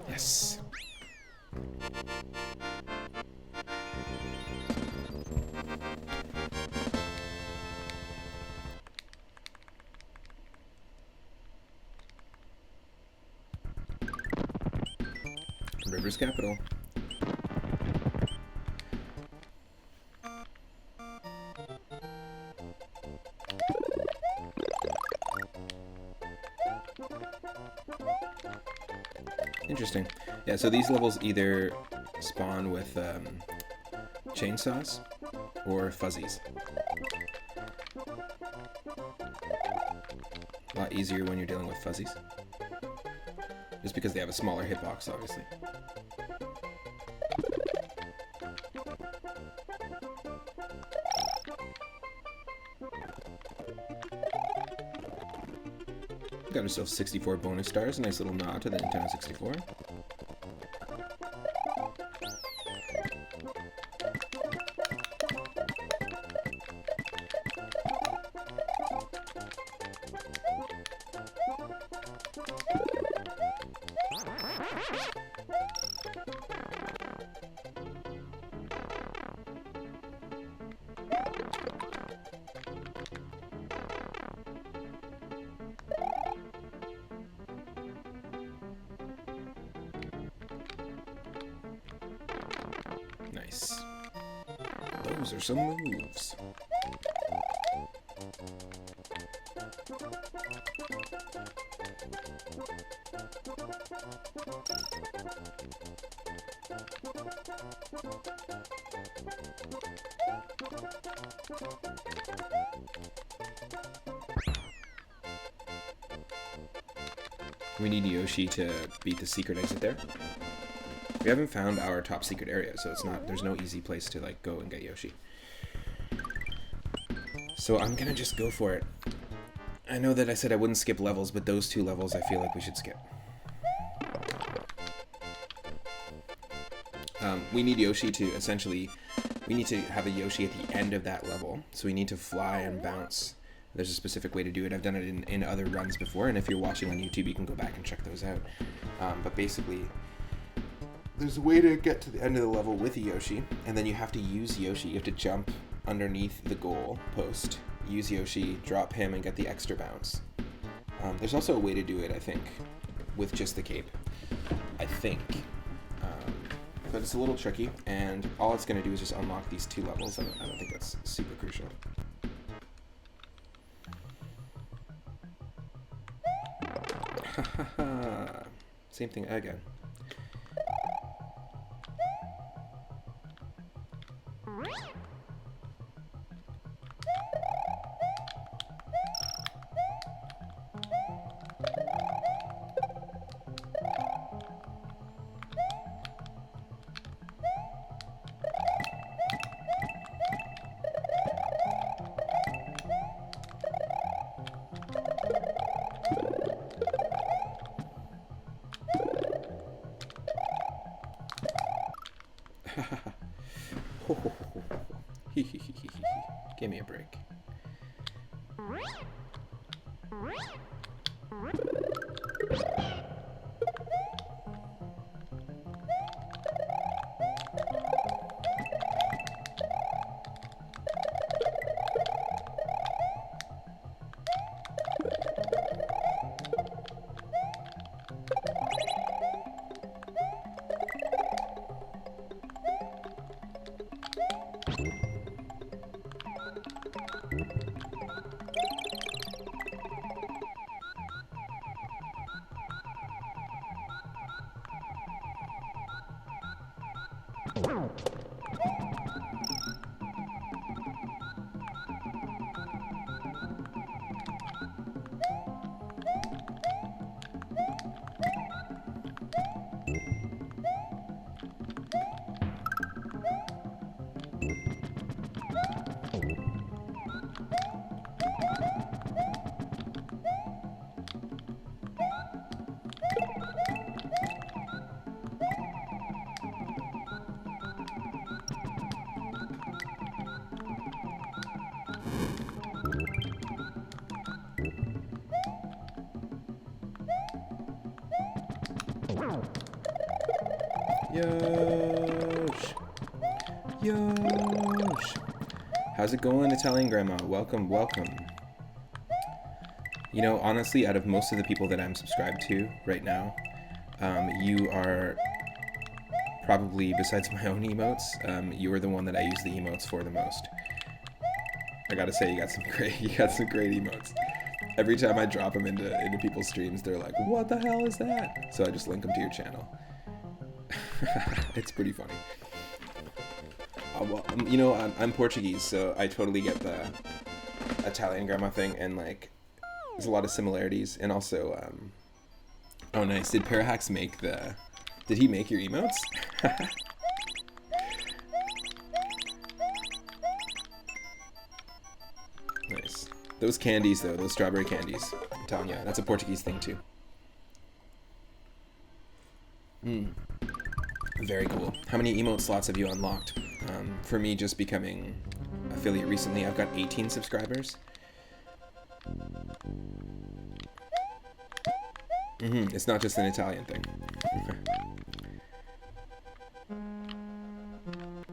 Yes. River's capital. Interesting. Yeah, so these levels either spawn with chainsaws or fuzzies. A lot easier when you're dealing with fuzzies. Just because they have a smaller hitbox, obviously. Got herself 64 bonus stars, a nice little nod to the Nintendo 64. Nice. Those are some moves. We need Yoshi to beat the secret exit there. We haven't found our top secret area, so there's no easy place to like go and get Yoshi. So I'm gonna just go for it. I know that I said I wouldn't skip levels, but those 2 levels I feel like we should skip. We need Yoshi to essentially, we need to have a Yoshi at the end of that level. So we need to fly and bounce. There's a specific way to do it. I've done it in other runs before, and if you're watching on YouTube, you can go back and check those out. But basically, there's a way to get to the end of the level with a Yoshi, and then you have to use Yoshi. You have to jump underneath the goal post, use Yoshi, drop him, and get the extra bounce. There's also a way to do it, I think, with just the cape. I think. But it's a little tricky, and all it's going to do is just unlock these 2 levels. I don't think that's super crucial. Same thing again. Give me a break. Yosh! Yosh! How's it going, Italian Grandma? Welcome, welcome. You know, honestly, out of most of the people that I'm subscribed to right now, you are probably, besides my own emotes, you are the one that I use the emotes for the most. I gotta say, you got some great emotes. Every time I drop them into people's streams, they're like, "What the hell is that?" So I just link them to your channel. It's pretty funny. Well, you know, I'm Portuguese, so I totally get the Italian grandma thing, and like, there's a lot of similarities, and also, oh nice, did Parahax make did he make your emotes? Nice. Those candies though, those strawberry candies, I'm telling you, that's a Portuguese thing too. Very cool. How many emote slots have you unlocked? For me, just becoming affiliate recently, I've got 18 subscribers. It's not just an Italian thing.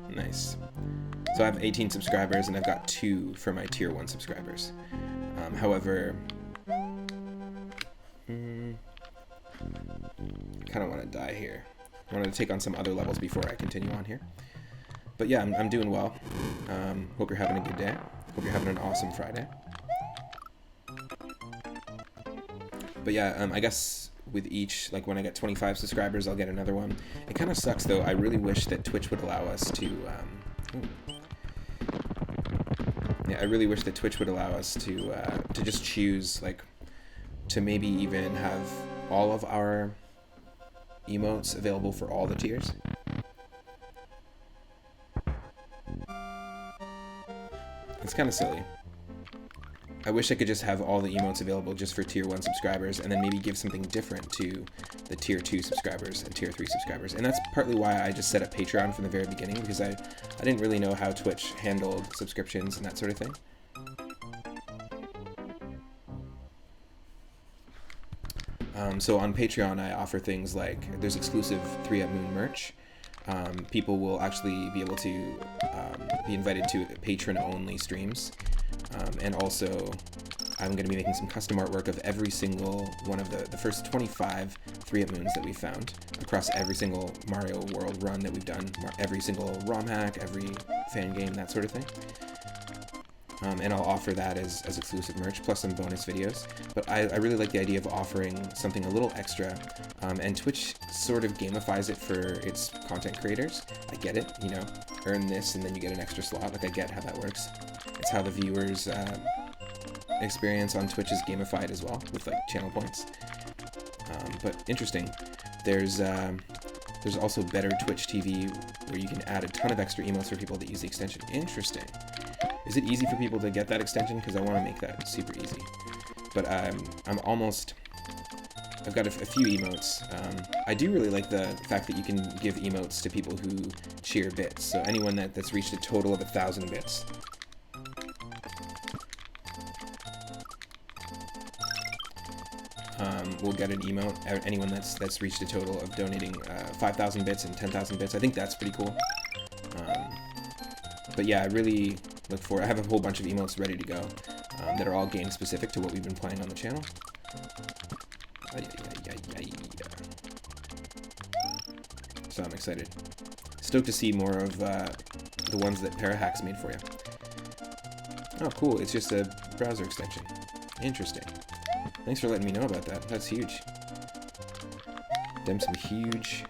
Nice. So I have 18 subscribers, and I've got 2 for my tier 1 subscribers. However, kind of want to die here. I wanted to take on some other levels before I continue on here. But yeah, I'm doing well. Hope you're having a good day. Hope you're having an awesome Friday. But yeah, I guess with each, like when I get 25 subscribers, I'll get another one. It kind of sucks though. I really wish that Twitch would allow us to, yeah, I really wish that Twitch would allow us to just choose, like, to maybe even have all of our emotes available for all the tiers. It's kind of silly. I wish I could just have all the emotes available just for tier 1 subscribers, and then maybe give something different to the tier 2 subscribers and tier 3 subscribers. And that's partly why I just set up Patreon from the very beginning, because I didn't really know how Twitch handled subscriptions and that sort of thing. So on Patreon, I offer things like there's exclusive 3 at Moon merch. People will actually be able to be invited to patron-only streams. And also, I'm going to be making some custom artwork of every single one of the first 25 3 at Moons that we've found across every single Mario World run that we've done, every single ROM hack, every fan game, that sort of thing. And I'll offer that as exclusive merch, plus some bonus videos. But I really like the idea of offering something a little extra, and Twitch sort of gamifies it for its content creators. I get it, you know, earn this and then you get an extra slot. Like, I get how that works. It's how the viewers' experience on Twitch is gamified as well, with like channel points. But interesting, there's also Better Twitch TV, where you can add a ton of extra emotes for people that use the extension. Interesting. Is it easy for people to get that extension? Because I want to make that super easy. But I've got a few emotes. I do really like the fact that you can give emotes to people who cheer bits. So anyone that's reached a total of 1,000 bits. Will get an emote. Anyone that's reached a total of donating 5,000 bits and 10,000 bits. I think that's pretty cool. But yeah, I really look for. I have a whole bunch of emotes ready to go that are all game specific to what we've been playing on the channel. So I'm excited. Stoked to see more of the ones that Parahacks made for you. Oh, cool. It's just a browser extension. Interesting. Thanks for letting me know about that. That's huge. Them some huge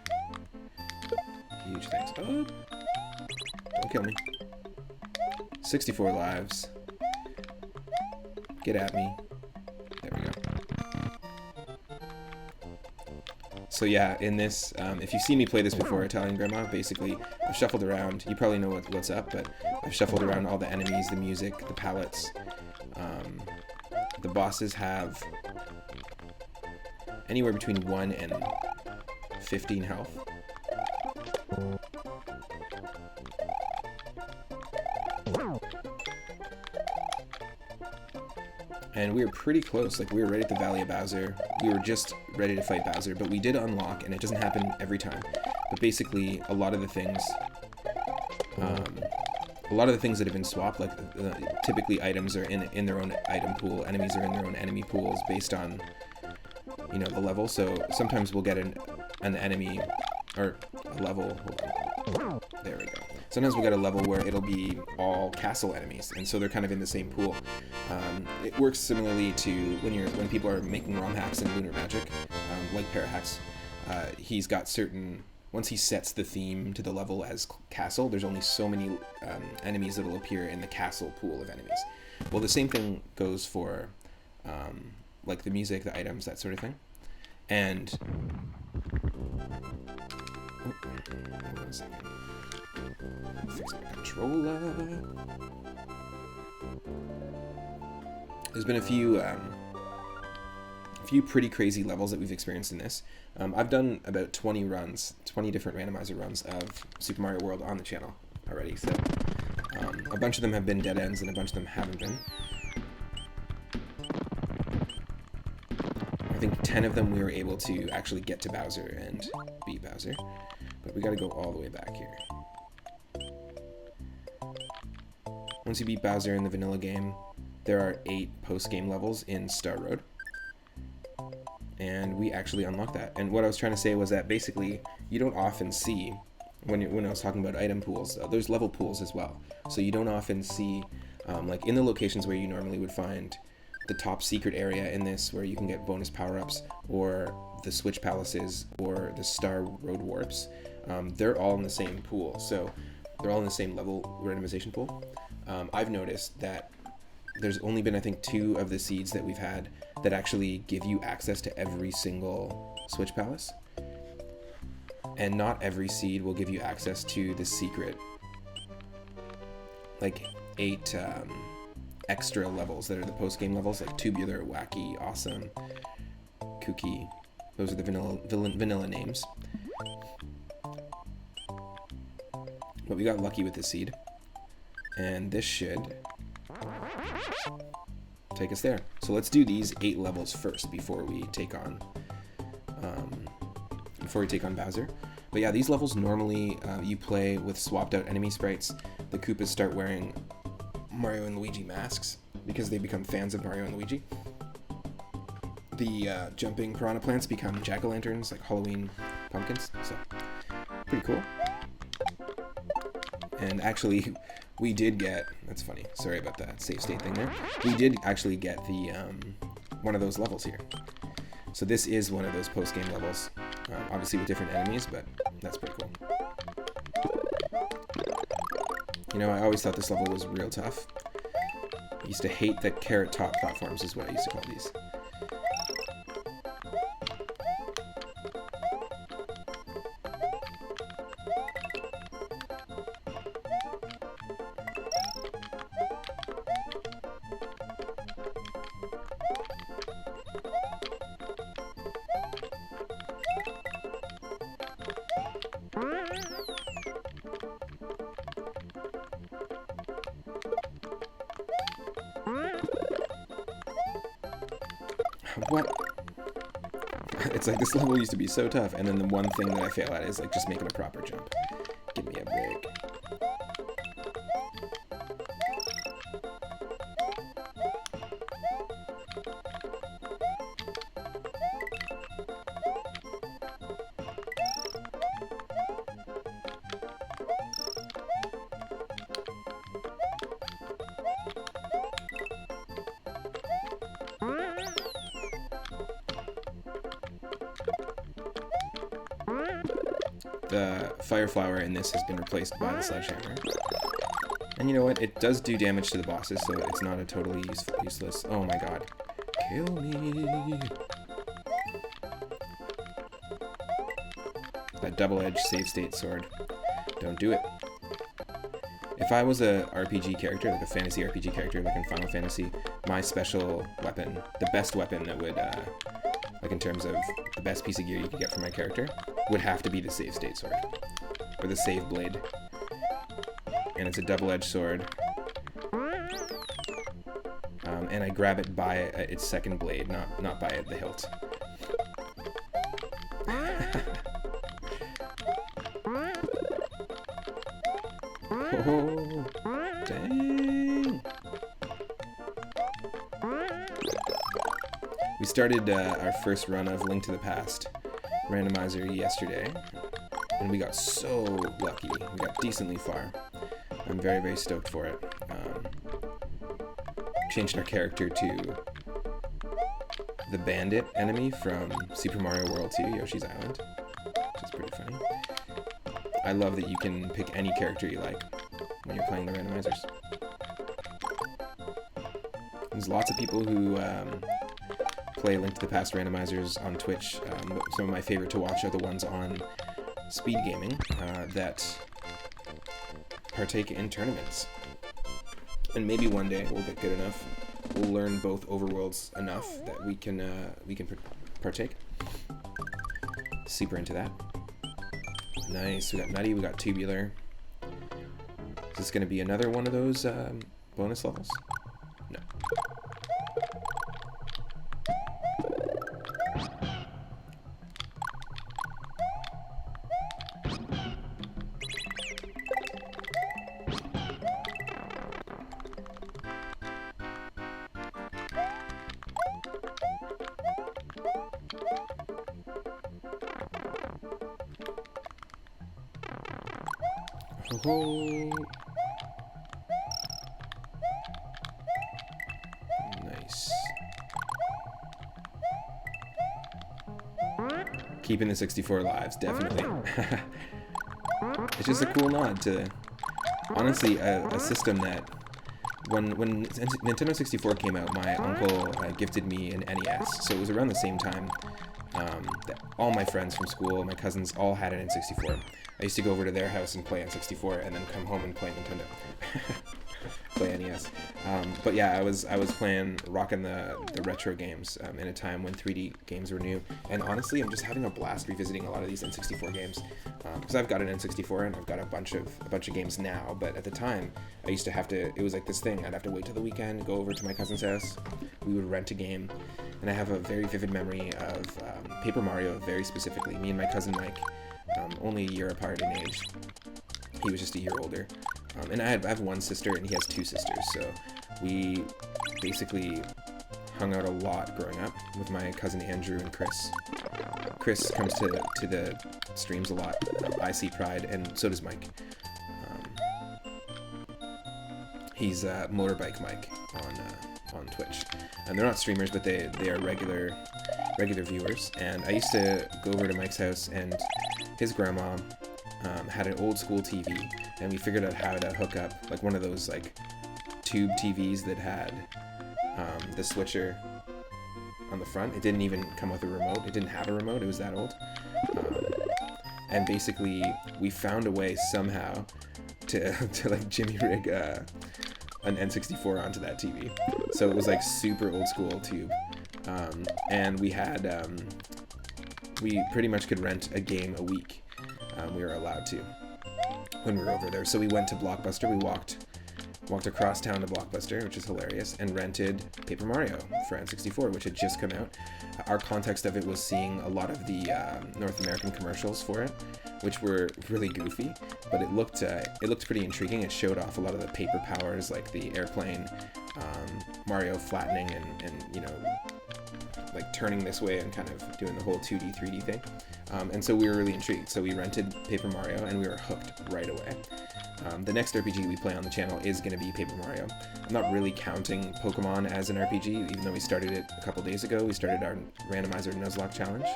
things. Oh, don't kill me. 64 lives. Get at me. There we go. So yeah, in this, if you've seen me play this before, Italian Grandma, basically, I've shuffled around. You probably know what's up, but I've shuffled around all the enemies, the music, the palettes. The bosses have anywhere between 1 and 15 health. And we were pretty close. Like, we were right at the Valley of Bowser. We were just ready to fight Bowser, but we did unlock, and it doesn't happen every time. But basically, a lot of the things that have been swapped, like typically items are in their own item pool, enemies are in their own enemy pools based on, you know, the level. So sometimes we'll get an enemy or a level. Hold on. There we go. Sometimes we'll get a level where it'll be all castle enemies, and so they're kind of in the same pool. It works similarly to when people are making ROM hacks in Lunar Magic, like Parahacks. He's got certain. Once he sets the theme to the level as castle, there's only so many enemies that will appear in the castle pool of enemies. Well, the same thing goes for like the music, the items, that sort of thing. And hold on a second. Fix my controller. There's been a few pretty crazy levels that we've experienced in this. I've done about 20 different randomizer runs of Super Mario World on the channel already, so a bunch of them have been dead ends and a bunch of them haven't been. I think 10 of them we were able to actually get to Bowser and beat Bowser, but we gotta go all the way back here. Once you beat Bowser in the vanilla game, there are 8 post-game levels in Star Road. And we actually unlocked that. And what I was trying to say was that basically you don't often see, when I was talking about item pools, there's level pools as well. So you don't often see, like in the locations where you normally would find the top secret area in this, where you can get bonus power-ups, or the Switch Palaces, or the Star Road Warps, they're all in the same pool. So they're all in the same level randomization pool. I've noticed that there's only been, I think, 2 of the seeds that we've had that actually give you access to every single Switch Palace. And not every seed will give you access to the secret, like 8 extra levels that are the post-game levels, like Tubular, Wacky, Awesome, Kooky. Those are the vanilla names. But we got lucky with the seed. And this should take us there. So let's do these 8 levels first before we take on Bowser. But yeah, these levels normally you play with swapped out enemy sprites. The Koopas start wearing Mario and Luigi masks because they become fans of Mario and Luigi. The jumping piranha plants become jack-o'-lanterns, like Halloween pumpkins. So pretty cool. And actually, we did get, that's funny, sorry about that save state thing there. We did actually get the one of those levels here. So this is one of those post-game levels, obviously with different enemies, but that's pretty cool. You know, I always thought this level was real tough. I used to hate the carrot top platforms is what I used to call these. What? It's like this level used to be so tough, and then the one thing that I fail at is like just making a proper jump. Give me a break. The Fire Flower in this has been replaced by the Sledgehammer. And you know what? It does do damage to the bosses, so it's not a totally useless... Oh my god. Kill me! That double-edged save state sword. Don't do it. If I was a RPG character, like a fantasy RPG character, like in Final Fantasy, my special weapon, the best weapon that would, like in terms of the best piece of gear you could get for my character, would have to be the save state sword, or the save blade. And it's a double-edged sword. And I grab it by its second blade, not by the hilt. Oh, dang! We started our first run of Link to the Past Randomizer yesterday, and we got so lucky. We got decently far. I'm very, very stoked for it. Changed our character to the bandit enemy from Super Mario World 2, Yoshi's Island, which is pretty funny. I love that you can pick any character you like when you're playing the randomizers. There's lots of people who play Link to the Past randomizers on Twitch. Some of my favorite to watch are the ones on speed gaming that partake in tournaments. And maybe one day we'll get good enough. We'll learn both overworlds enough that we can partake. Super into that. Nice. We got Nutty. We got Tubular. Is this going to be another one of those bonus levels? No. Oh. Nice. Keeping the 64 lives, definitely. It's just a cool nod to, honestly, a system that when Nintendo 64 came out, my uncle gifted me an NES, so it was around the same time that all my friends from school, my cousins, all had an N64. I used to go over to their house and play N64, and then come home and play Nintendo. Play NES. But yeah, I was rocking the retro games in a time when 3D games were new. And honestly, I'm just having a blast revisiting a lot of these N64 games, because I've got an N64 and I've got a bunch of games now. But at the time, I used to have to. It was like this thing. I'd have to wait till the weekend, go over to my cousin's house. We would rent a game, and I have a very vivid memory of Paper Mario, very specifically. Me and my cousin Mike, only a year apart in age. He was just a year older. And I have one sister, and he has two sisters, so we basically hung out a lot growing up with my cousin Andrew and Chris. Chris comes to the streams a lot. I see Pride, and so does Mike. He's Motorbike Mike on Twitch, and they're not streamers, but they are regular viewers. And I used to go over to Mike's house, and his grandma had an old school TV, and we figured out how to hook up like one of those like tube TVs that had the switcher on the front. It didn't even come with a remote. It didn't have a remote. It was that old. And basically, we found a way somehow to like Jimmy rig an N64 onto that TV. So it was like super old school tube, and we had we pretty much could rent a game a week. We were allowed to when we were over there. So we went to Blockbuster. We walked across town to Blockbuster, which is hilarious, and rented Paper Mario for N64, which had just come out. Our context of it was seeing a lot of the North American commercials for it, which were really goofy, but it looked pretty intriguing. It showed off a lot of the paper powers, like the airplane, Mario flattening and like turning this way and kind of doing the whole 2D, 3D thing. And so we were really intrigued. So we rented Paper Mario, and we were hooked right away. The next RPG we play on the channel is going to be Paper Mario. I'm not really counting Pokemon as an RPG, even though we started it a couple days ago. We started our Randomizer Nuzlocke challenge.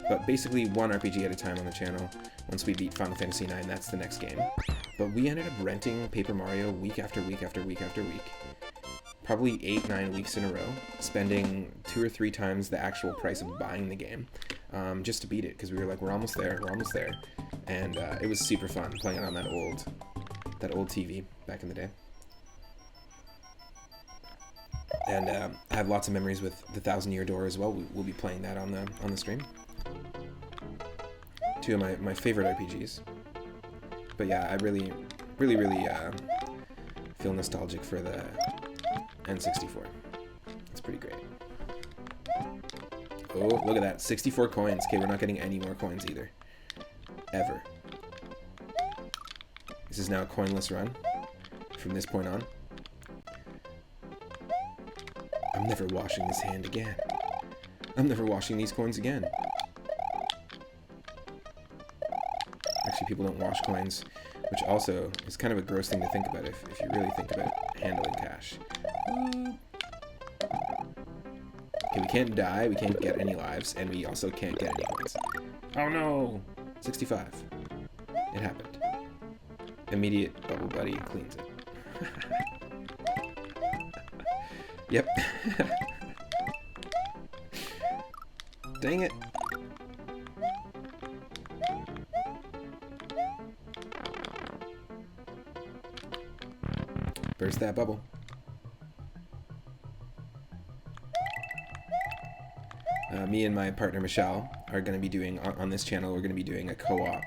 But basically one RPG at a time on the channel. Once we beat Final Fantasy IX, that's the next game. But we ended up renting Paper Mario week after week after week after week. Probably 8-9 weeks in a row, spending 2 or 3 times the actual price of buying the game, just to beat it, because we were like, we're almost there, and it was super fun playing it on that old TV back in the day. And I have lots of memories with the Thousand Year Door as well. We'll be playing that on the stream. 2 of my favorite RPGs. But yeah, I really feel nostalgic for the N64. It's pretty great. Oh, look at that. 64 coins. Okay, we're not getting any more coins either. Ever. This is now a coinless run from this point on. I'm never washing this hand again. I'm never washing these coins again. Actually, people don't wash coins, which also is kind of a gross thing to think about if you really think about handling cash. Okay, we can't die, we can't get any lives, and we also can't get any coins. Oh no! 65. It happened. Immediate Bubble Buddy cleans it. Yep. Dang it. Burst that bubble. Me and my partner Michelle are going to be doing, on this channel, we're going to be doing a co-op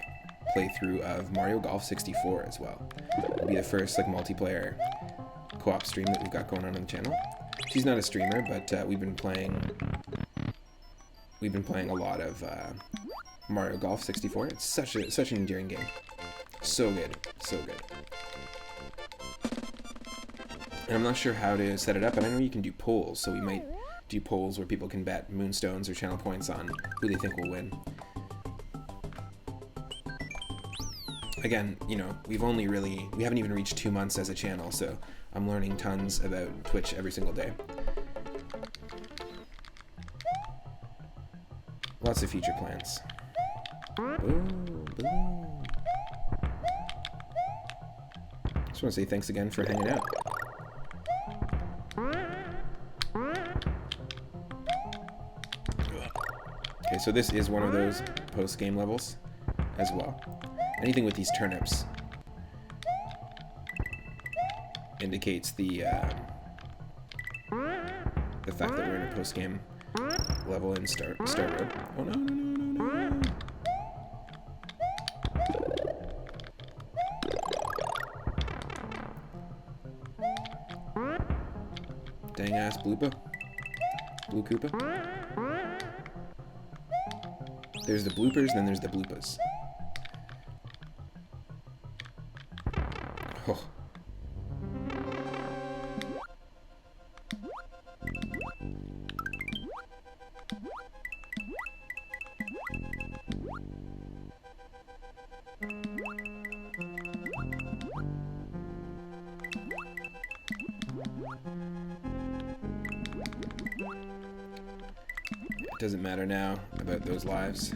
playthrough of Mario Golf 64 as well. It'll be the first like multiplayer co-op stream that we've got going on the channel. She's not a streamer, but we've been playing a lot of Mario Golf 64. It's such an endearing game. So good, so good. And I'm not sure how to set it up, but I know you can do polls, so we might do polls where people can bet moonstones or channel points on who they think will win. Again, we haven't even reached 2 months as a channel, so I'm learning tons about Twitch every single day. Lots of future plans. Boom, boom. Just want to say thanks again for hanging out. Okay, so this is one of those post-game levels as well. Anything with these turnips indicates the fact that we're in a post-game level in Star Road. Oh no, no, no, no, no. Dang ass Bloopa. Blue Koopa. There's the bloopers, then there's the bloopas. Oh. It doesn't matter now about those lives.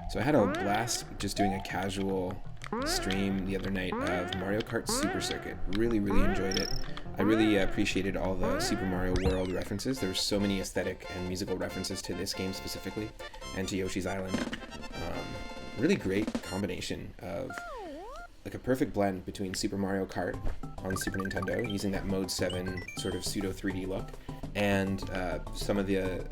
So I had a blast just doing a casual stream the other night of Mario Kart Super Circuit. Really, really enjoyed it. I really appreciated all the Super Mario World references. There's so many aesthetic and musical references to this game specifically, and to Yoshi's Island. Really great combination of like a perfect blend between Super Mario Kart on Super Nintendo, using that Mode 7 sort of pseudo 3D look, and some of the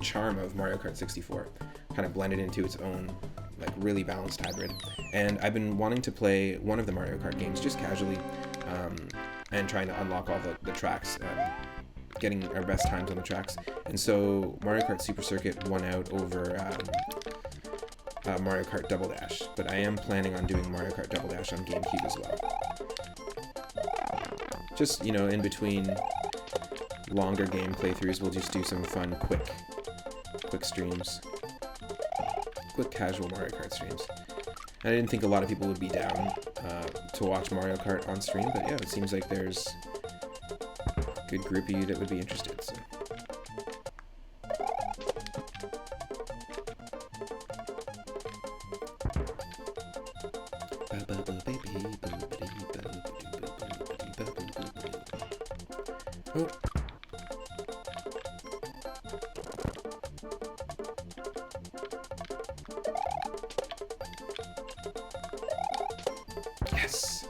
charm of Mario Kart 64, kind of blended into its own like really balanced hybrid. And I've been wanting to play one of the Mario Kart games just casually, and trying to unlock all the tracks, getting our best times on the tracks. And so Mario Kart Super Circuit won out over Mario Kart Double Dash, but I am planning on doing Mario Kart Double Dash on GameCube as well. Just, you know, in between longer game playthroughs, we'll just do some fun, quick streams. Quick, casual Mario Kart streams. I didn't think a lot of people would be down to watch Mario Kart on stream, but yeah, it seems like there's a good group of you that would be interested. So. Oh. Yes.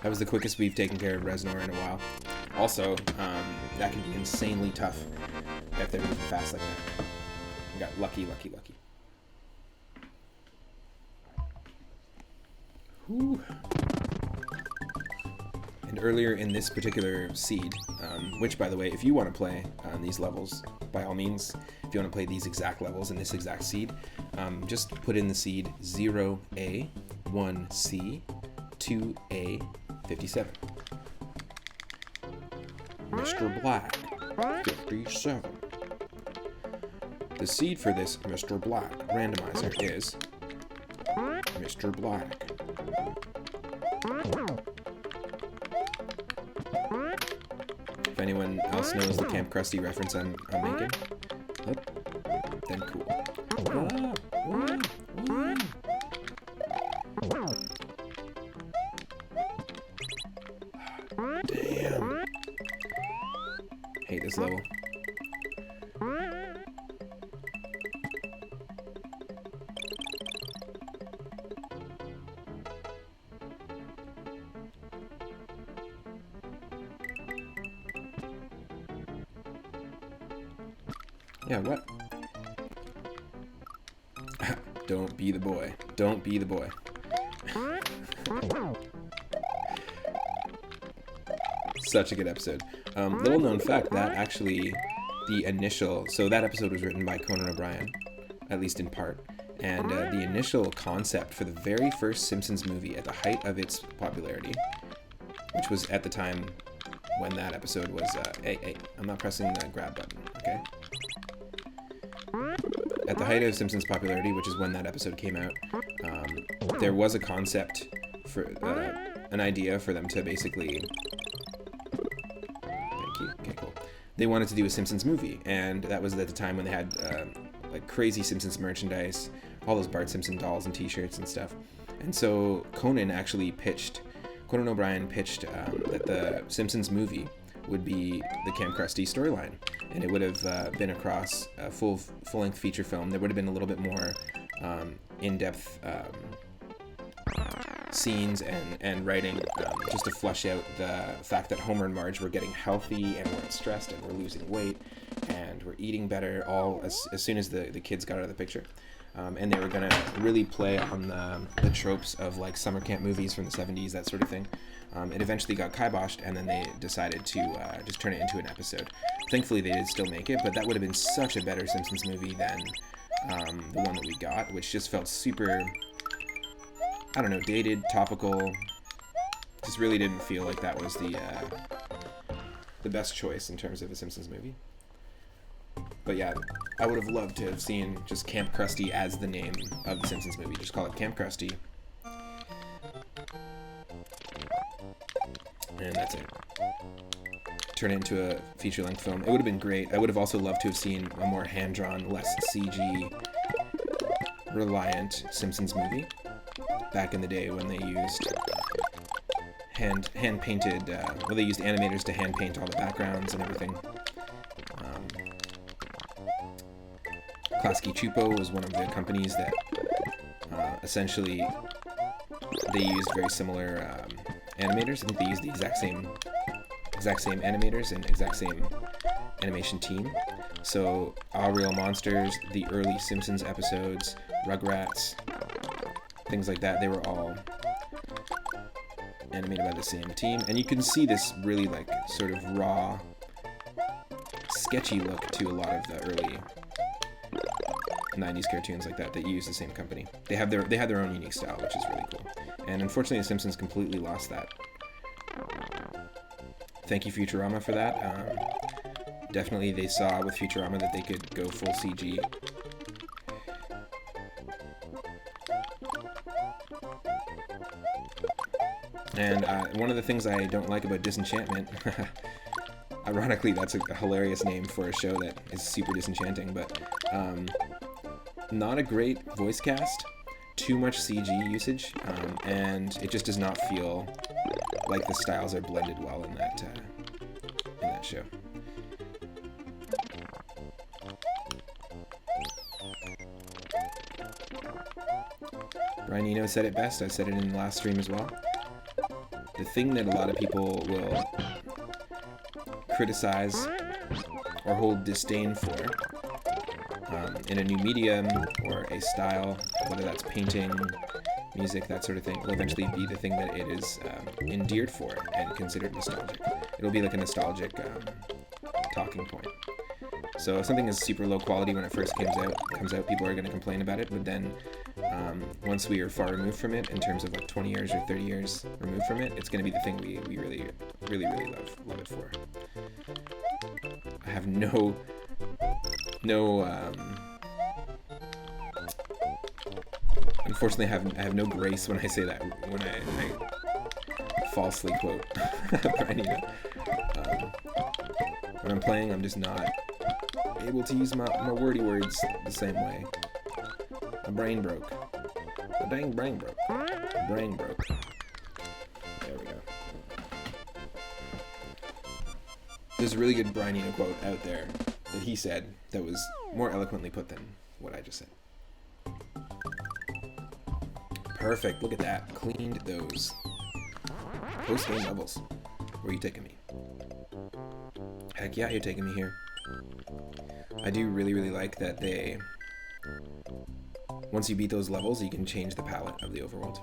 That was the quickest we've taken care of Reznor in a while. Also, that can be insanely tough if they're moving fast like that. We got lucky. Whew. And earlier in this particular seed, which, by the way, if you want to play these levels, by all means, if you want to play these exact levels in this exact seed, just put in the seed 0A, 1C, 2A, 57. Mr. Black, 57. The seed for this Mr. Black randomizer is Mr. Black. If anyone else knows the Camp Krusty reference I'm making, then cool. Damn. Hate this level. Yeah, what? Don't be the boy. Don't be the boy. Such a good episode. Little known fact, that actually, that episode was written by Conan O'Brien, at least in part. And the initial concept for the very first Simpsons movie at the height of its popularity, which was at the time when that episode was, hey, I'm not pressing the grab button, okay? At the height of Simpsons popularity, which is when that episode came out, there was a concept for, an idea for them to basically, thank you, okay, cool. They wanted to do a Simpsons movie, and that was at the time when they had, like crazy Simpsons merchandise, all those Bart Simpson dolls and t-shirts and stuff. And so Conan O'Brien pitched that the Simpsons movie would be the Camp Krusty storyline, and it would have been across a full-length feature film. There would have been a little bit more in-depth scenes and writing, just to flesh out the fact that Homer and Marge were getting healthy and weren't stressed and were losing weight and were eating better all as soon as the kids got out of the picture. And they were going to really play on the tropes of like summer camp movies from the 70s, that sort of thing. It eventually got kiboshed, and then they decided to just turn it into an episode. Thankfully, they did still make it, but that would have been such a better Simpsons movie than the one that we got, which just felt super, I don't know, dated, topical. Just really didn't feel like that was the best choice in terms of a Simpsons movie. But yeah, I would have loved to have seen just Camp Krusty as the name of the Simpsons movie. Just call it Camp Krusty. And that's it. Turn it into a feature-length film. It would have been great. I would have also loved to have seen a more hand-drawn, less CG-reliant Simpsons movie. Back in the day when they used hand-painted, they used animators to hand-paint all the backgrounds and everything. Klasky Chupo was one of the companies that essentially they used very similar animators. I think they used the exact same animators and exact same animation team. So All Real Monsters, the early Simpsons episodes, Rugrats, things like that, they were all animated by the same team. And you can see this really like sort of raw, sketchy look to a lot of the early 90s cartoons like that use the same company. They have their own unique style, which is really cool. And unfortunately, The Simpsons completely lost that. Thank you, Futurama, for that. Definitely, they saw with Futurama that they could go full CG. And one of the things I don't like about Disenchantment, ironically, that's a hilarious name for a show that is super disenchanting, but not a great voice cast, too much CG usage, and it just does not feel like the styles are blended well in that show. Brian Eno said it best. I said it in the last stream as well. The thing that a lot of people will criticize or hold disdain for in a new medium or a style, whether that's painting, music, that sort of thing, will eventually be the thing that it is endeared for and considered nostalgic. It'll be like a nostalgic talking point. So if something is super low quality when it first comes out, people are going to complain about it, but then once we are far removed from it, in terms of like 20 years or 30 years removed from it, it's going to be the thing we really, really, really love it for. I have no unfortunately, I have no grace when I say that, when I falsely quote Brian Eno. When I'm playing, I'm just not able to use my wordy words the same way. My brain broke. My dang brain broke. My brain broke. There we go. There's a really good Brian Eno quote out there that he said that was more eloquently put than what I just said. Perfect. Look at that. Cleaned those. Post-game levels. Where are you taking me? Heck yeah, you're taking me here. I do really, really like that they... Once you beat those levels, you can change the palette of the overworld.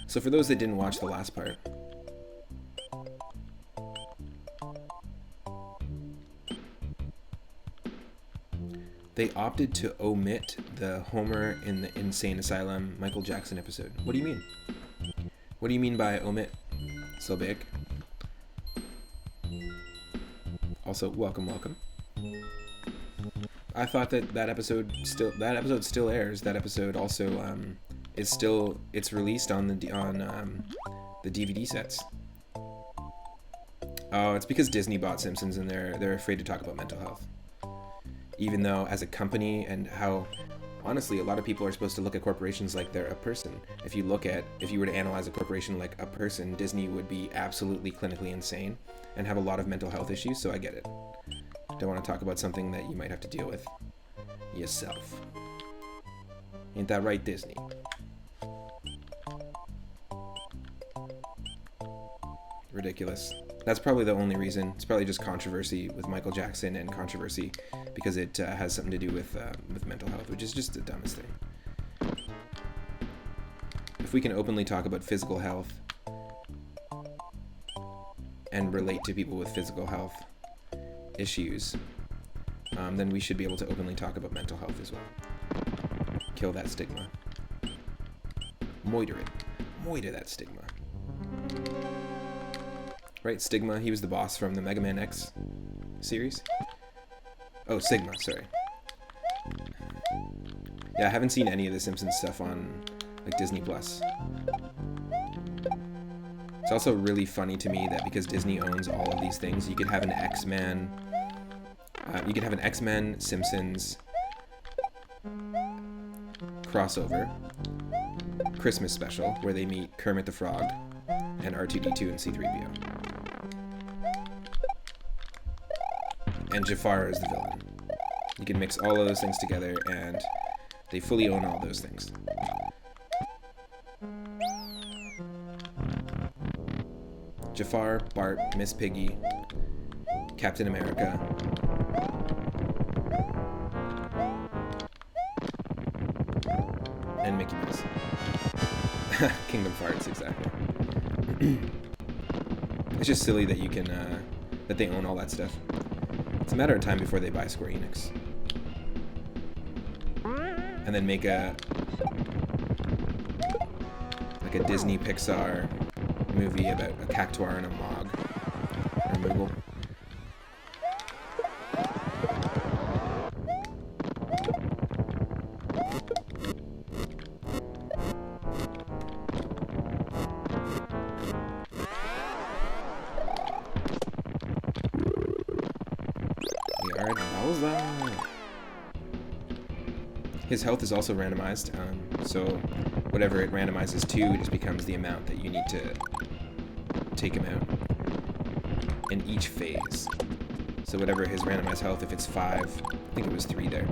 So for those that didn't watch the last part, They opted to omit the Homer in the Insane Asylum Michael Jackson episode. What do you mean? What do you mean by omit? So big. Also, welcome. I thought that episode still airs. That episode also it's released on the DVD sets. Oh, it's because Disney bought Simpsons and they're afraid to talk about mental health. Even though as a company, and how honestly a lot of people are supposed to look at corporations like they're a person. If you were to analyze a corporation like a person, Disney would be absolutely clinically insane and have a lot of mental health issues, so I get it. Don't want to talk about something that you might have to deal with yourself. Ain't that right, Disney? Ridiculous. That's probably the only reason. It's probably just controversy with Michael Jackson and controversy because it has something to do with mental health, which is just the dumbest thing. If we can openly talk about physical health and relate to people with physical health issues, then we should be able to openly talk about mental health as well. Kill that stigma. Moiter that stigma. Right, Stigma, he was the boss from the Mega Man X series. Oh, Sigma, sorry. Yeah, I haven't seen any of the Simpsons stuff on like Disney Plus. It's also really funny to me that because Disney owns all of these things, you could have an X-Men Simpsons crossover Christmas special where they meet Kermit the Frog and R2-D2 and C-3PO. And Jafar is the villain. You can mix all of those things together and they fully own all those things. Jafar, Bart, Miss Piggy, Captain America. And Mickey Mouse. Kingdom Farts, exactly. It's just silly that you can, that they own all that stuff. It's a matter of time before they buy Square Enix. And then make a Disney Pixar movie about a cactuar and a Mog. Or a Moogle. His health is also randomized, so whatever it randomizes to just becomes the amount that you need to take him out in each phase. So whatever his randomized health, if it's 5, I think it was 3 there,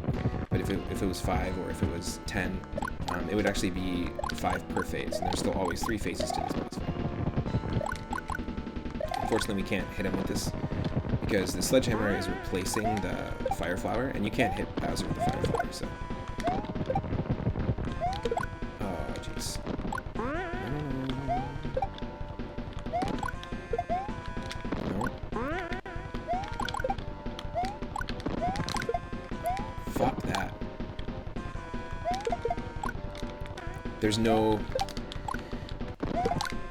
but if it was 5 or if it was 10, it would actually be 5 per phase, and there's still always 3 phases to this boss fight. Unfortunately, we can't hit him with this because the sledgehammer is replacing the fire flower, and you can't hit Bowser with the fire flower, so. Oh, jeez. No. Fuck that. There's no...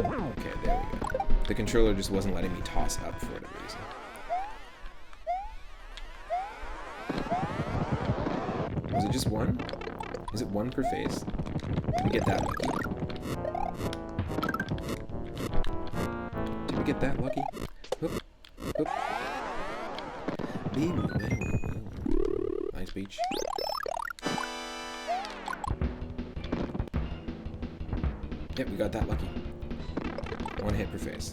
Okay, there we go. The controller just wasn't letting me toss up for whatever reason. Was it just 1? Is it 1 per phase? Did we get that lucky? Did we get that lucky? Whoop. Whoop. Nice beach. Yep, we got that lucky. 1 hit per phase.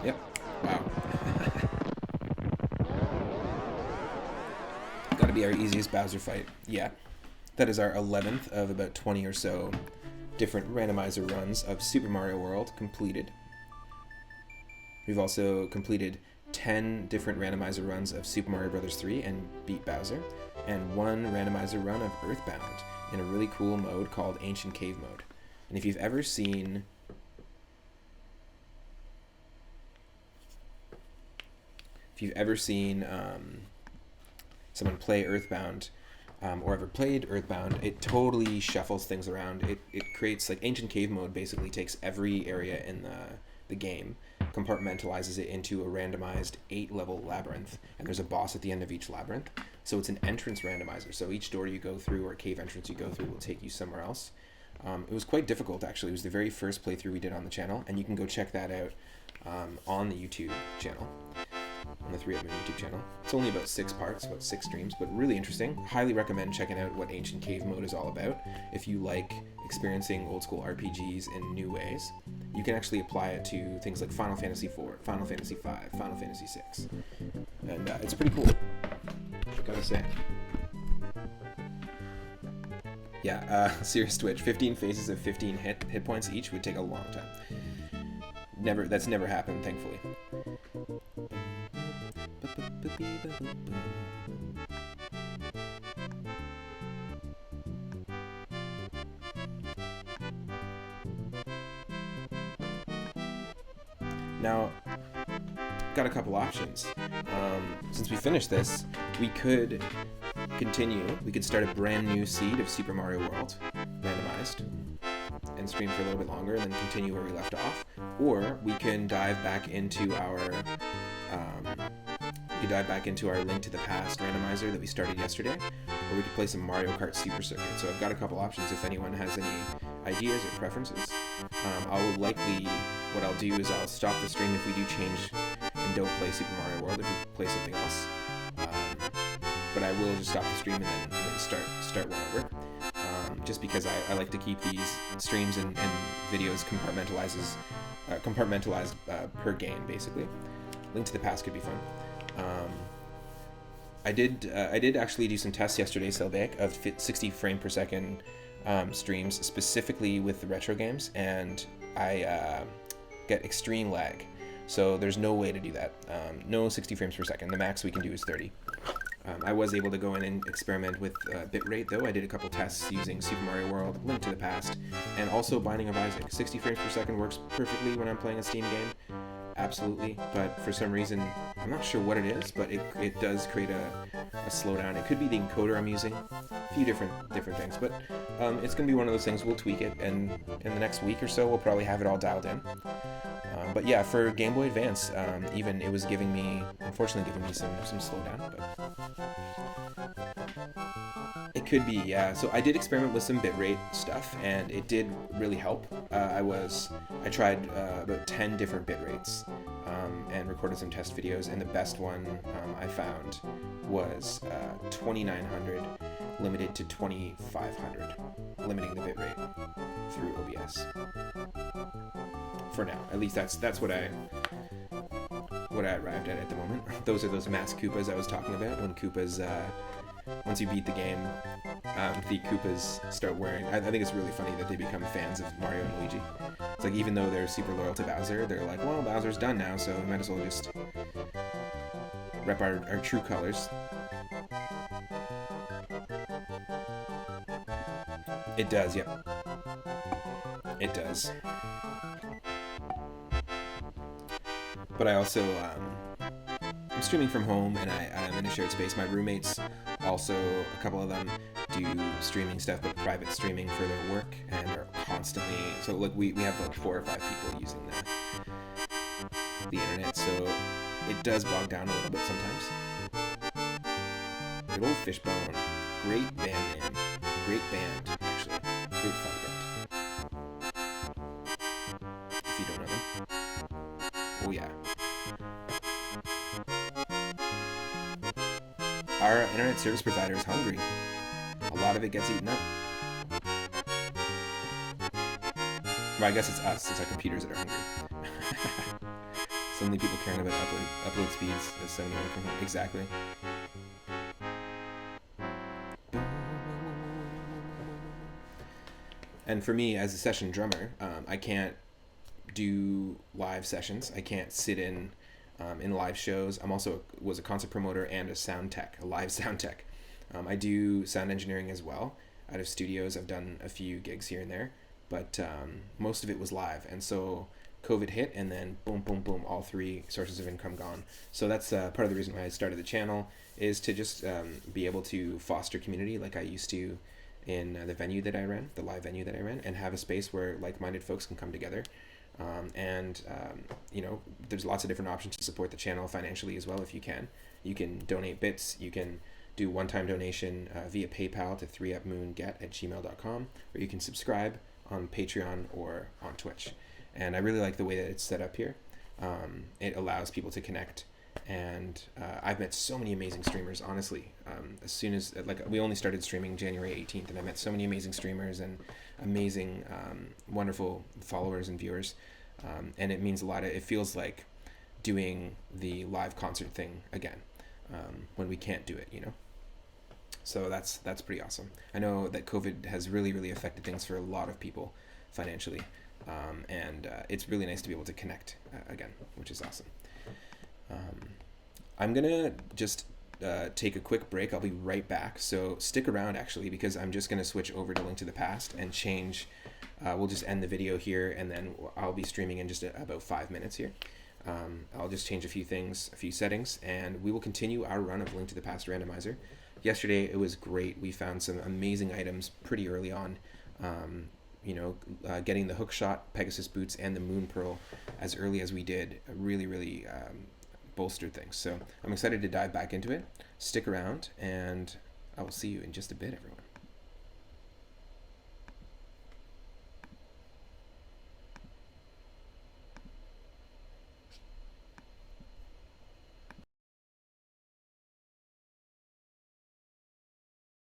Yep. Wow. Gotta be our easiest Bowser fight. Yeah. That is our 11th of about 20 or so different randomizer runs of Super Mario World completed. We've also completed 10 different randomizer runs of Super Mario Bros. 3 and beat Bowser, and 1 randomizer run of Earthbound in a really cool mode called Ancient Cave Mode. And if you've ever seen someone play Earthbound, or ever played Earthbound, it totally shuffles things around. It creates, like, Ancient Cave Mode basically takes every area in the game, compartmentalizes it into a randomized 8-level labyrinth, and there's a boss at the end of each labyrinth. So it's an entrance randomizer. So each door you go through or cave entrance you go through will take you somewhere else. It was quite difficult, actually. It was the very first playthrough we did on the channel, and you can go check that out on the YouTube channel, on the 3 Admin YouTube channel. It's only about 6 parts, about 6 streams, but really interesting. Highly recommend checking out what Ancient Cave Mode is all about. If you like experiencing old school RPGs in new ways, you can actually apply it to things like Final Fantasy IV, Final Fantasy V, Final Fantasy VI, and it's pretty cool, I gotta say. Yeah, serious Twitch. 15 phases of 15 hit points each would take a long time. That's never happened, thankfully. Now, got a couple options. Since we finished this, we could continue. We could start a brand new seed of Super Mario World, randomized, and stream for a little bit longer, and then continue where we left off. Or we can dive back into our Link to the Past randomizer that we started yesterday, or we could play some Mario Kart Super Circuit. So I've got a couple options if anyone has any ideas or preferences. What I'll do is I'll stop the stream if we do change and don't play Super Mario World, if we play something else. But I will just stop the stream and then start one over. Just because I like to keep these streams and videos compartmentalized per game, basically. Link to the Past could be fun. I did actually do some tests yesterday, Selvek, of 60 frame per second streams, specifically with the retro games, and I get extreme lag. So there's no way to do that. No 60 frames per second. The max we can do is 30. I was able to go in and experiment with bitrate, though. I did a couple tests using Super Mario World, Link to the Past, and also Binding of Isaac. 60 frames per second works perfectly when I'm playing a Steam game. Absolutely. But for some reason, I'm not sure what it is, but it does create a slowdown. It could be the encoder I'm using. A few different things. But it's going to be one of those things. We'll tweak it, and in the next week or so, we'll probably have it all dialed in. But yeah, for Game Boy Advance, even it was unfortunately giving me some slowdown, but it could be, yeah. So I did experiment with some bitrate stuff, and it did really help. I tried about 10 different bitrates and recorded some test videos, and the best one I found was 2900 limited to 2500, limiting the bitrate through OBS. For now, at least that's what I arrived at the moment. Those are those masked Koopas I was talking about. When Koopas, once you beat the game, the Koopas start wearing. I think it's really funny that they become fans of Mario and Luigi. It's like, even though they're super loyal to Bowser, they're like, well, Bowser's done now, so we might as well just rep our true colors. It does, yep. It does. But I also, I'm streaming from home, and I'm in a shared space. My roommates also, a couple of them, do streaming stuff, but private streaming for their work, and are constantly, so like we have like 4 or 5 people using the internet, so it does bog down a little bit sometimes. Good old Fishbone, great band name, great band, actually, great fun band. If you don't know them. Oh yeah. Our internet service provider is hungry. A lot of it gets eaten up. Well, I guess it's us. It's our computers that are hungry. Suddenly people caring about upload speeds as 71 from home. Exactly. And for me, as a session drummer, I can't do live sessions. I can't sit in live shows. I'm also was a concert promoter and a live sound tech. I do sound engineering as well. out of studios. I've done a few gigs here and there, but most of it was live. And so COVID hit, and then boom, boom, boom, all three sources of income gone. So that's part of the reason why I started the channel, is to just be able to foster community like I used to in the venue that I ran, the live venue that I ran, and have a space where like-minded folks can come together. There's lots of different options to support the channel financially as well. If you can donate bits, you can do one-time donation via PayPal to 3upmoonget@gmail.com, or you can subscribe on Patreon or on Twitch. And I really like the way that it's set up here. It allows people to connect, and I've met so many amazing streamers, honestly. As soon as, we only started streaming January 18th, and I met so many amazing streamers and amazing, wonderful followers and viewers. And it means a lot. It feels like doing the live concert thing again, when we can't do it, So that's pretty awesome. I know that COVID has really, really affected things for a lot of people financially. And it's really nice to be able to connect again, which is awesome. I'm going to just take a quick break. I'll be right back. So stick around, actually, because I'm just going to switch over to Link to the Past and change. We'll just end the video here, and then I'll be streaming in just about 5 minutes here. I'll just change a few things, a few settings, and we will continue our run of Link to the Past Randomizer. Yesterday, it was great. We found some amazing items pretty early on. Getting the hookshot, Pegasus boots, and the moon pearl as early as we did really, really bolstered things. So I'm excited to dive back into it. Stick around, and I will see you in just a bit, everyone.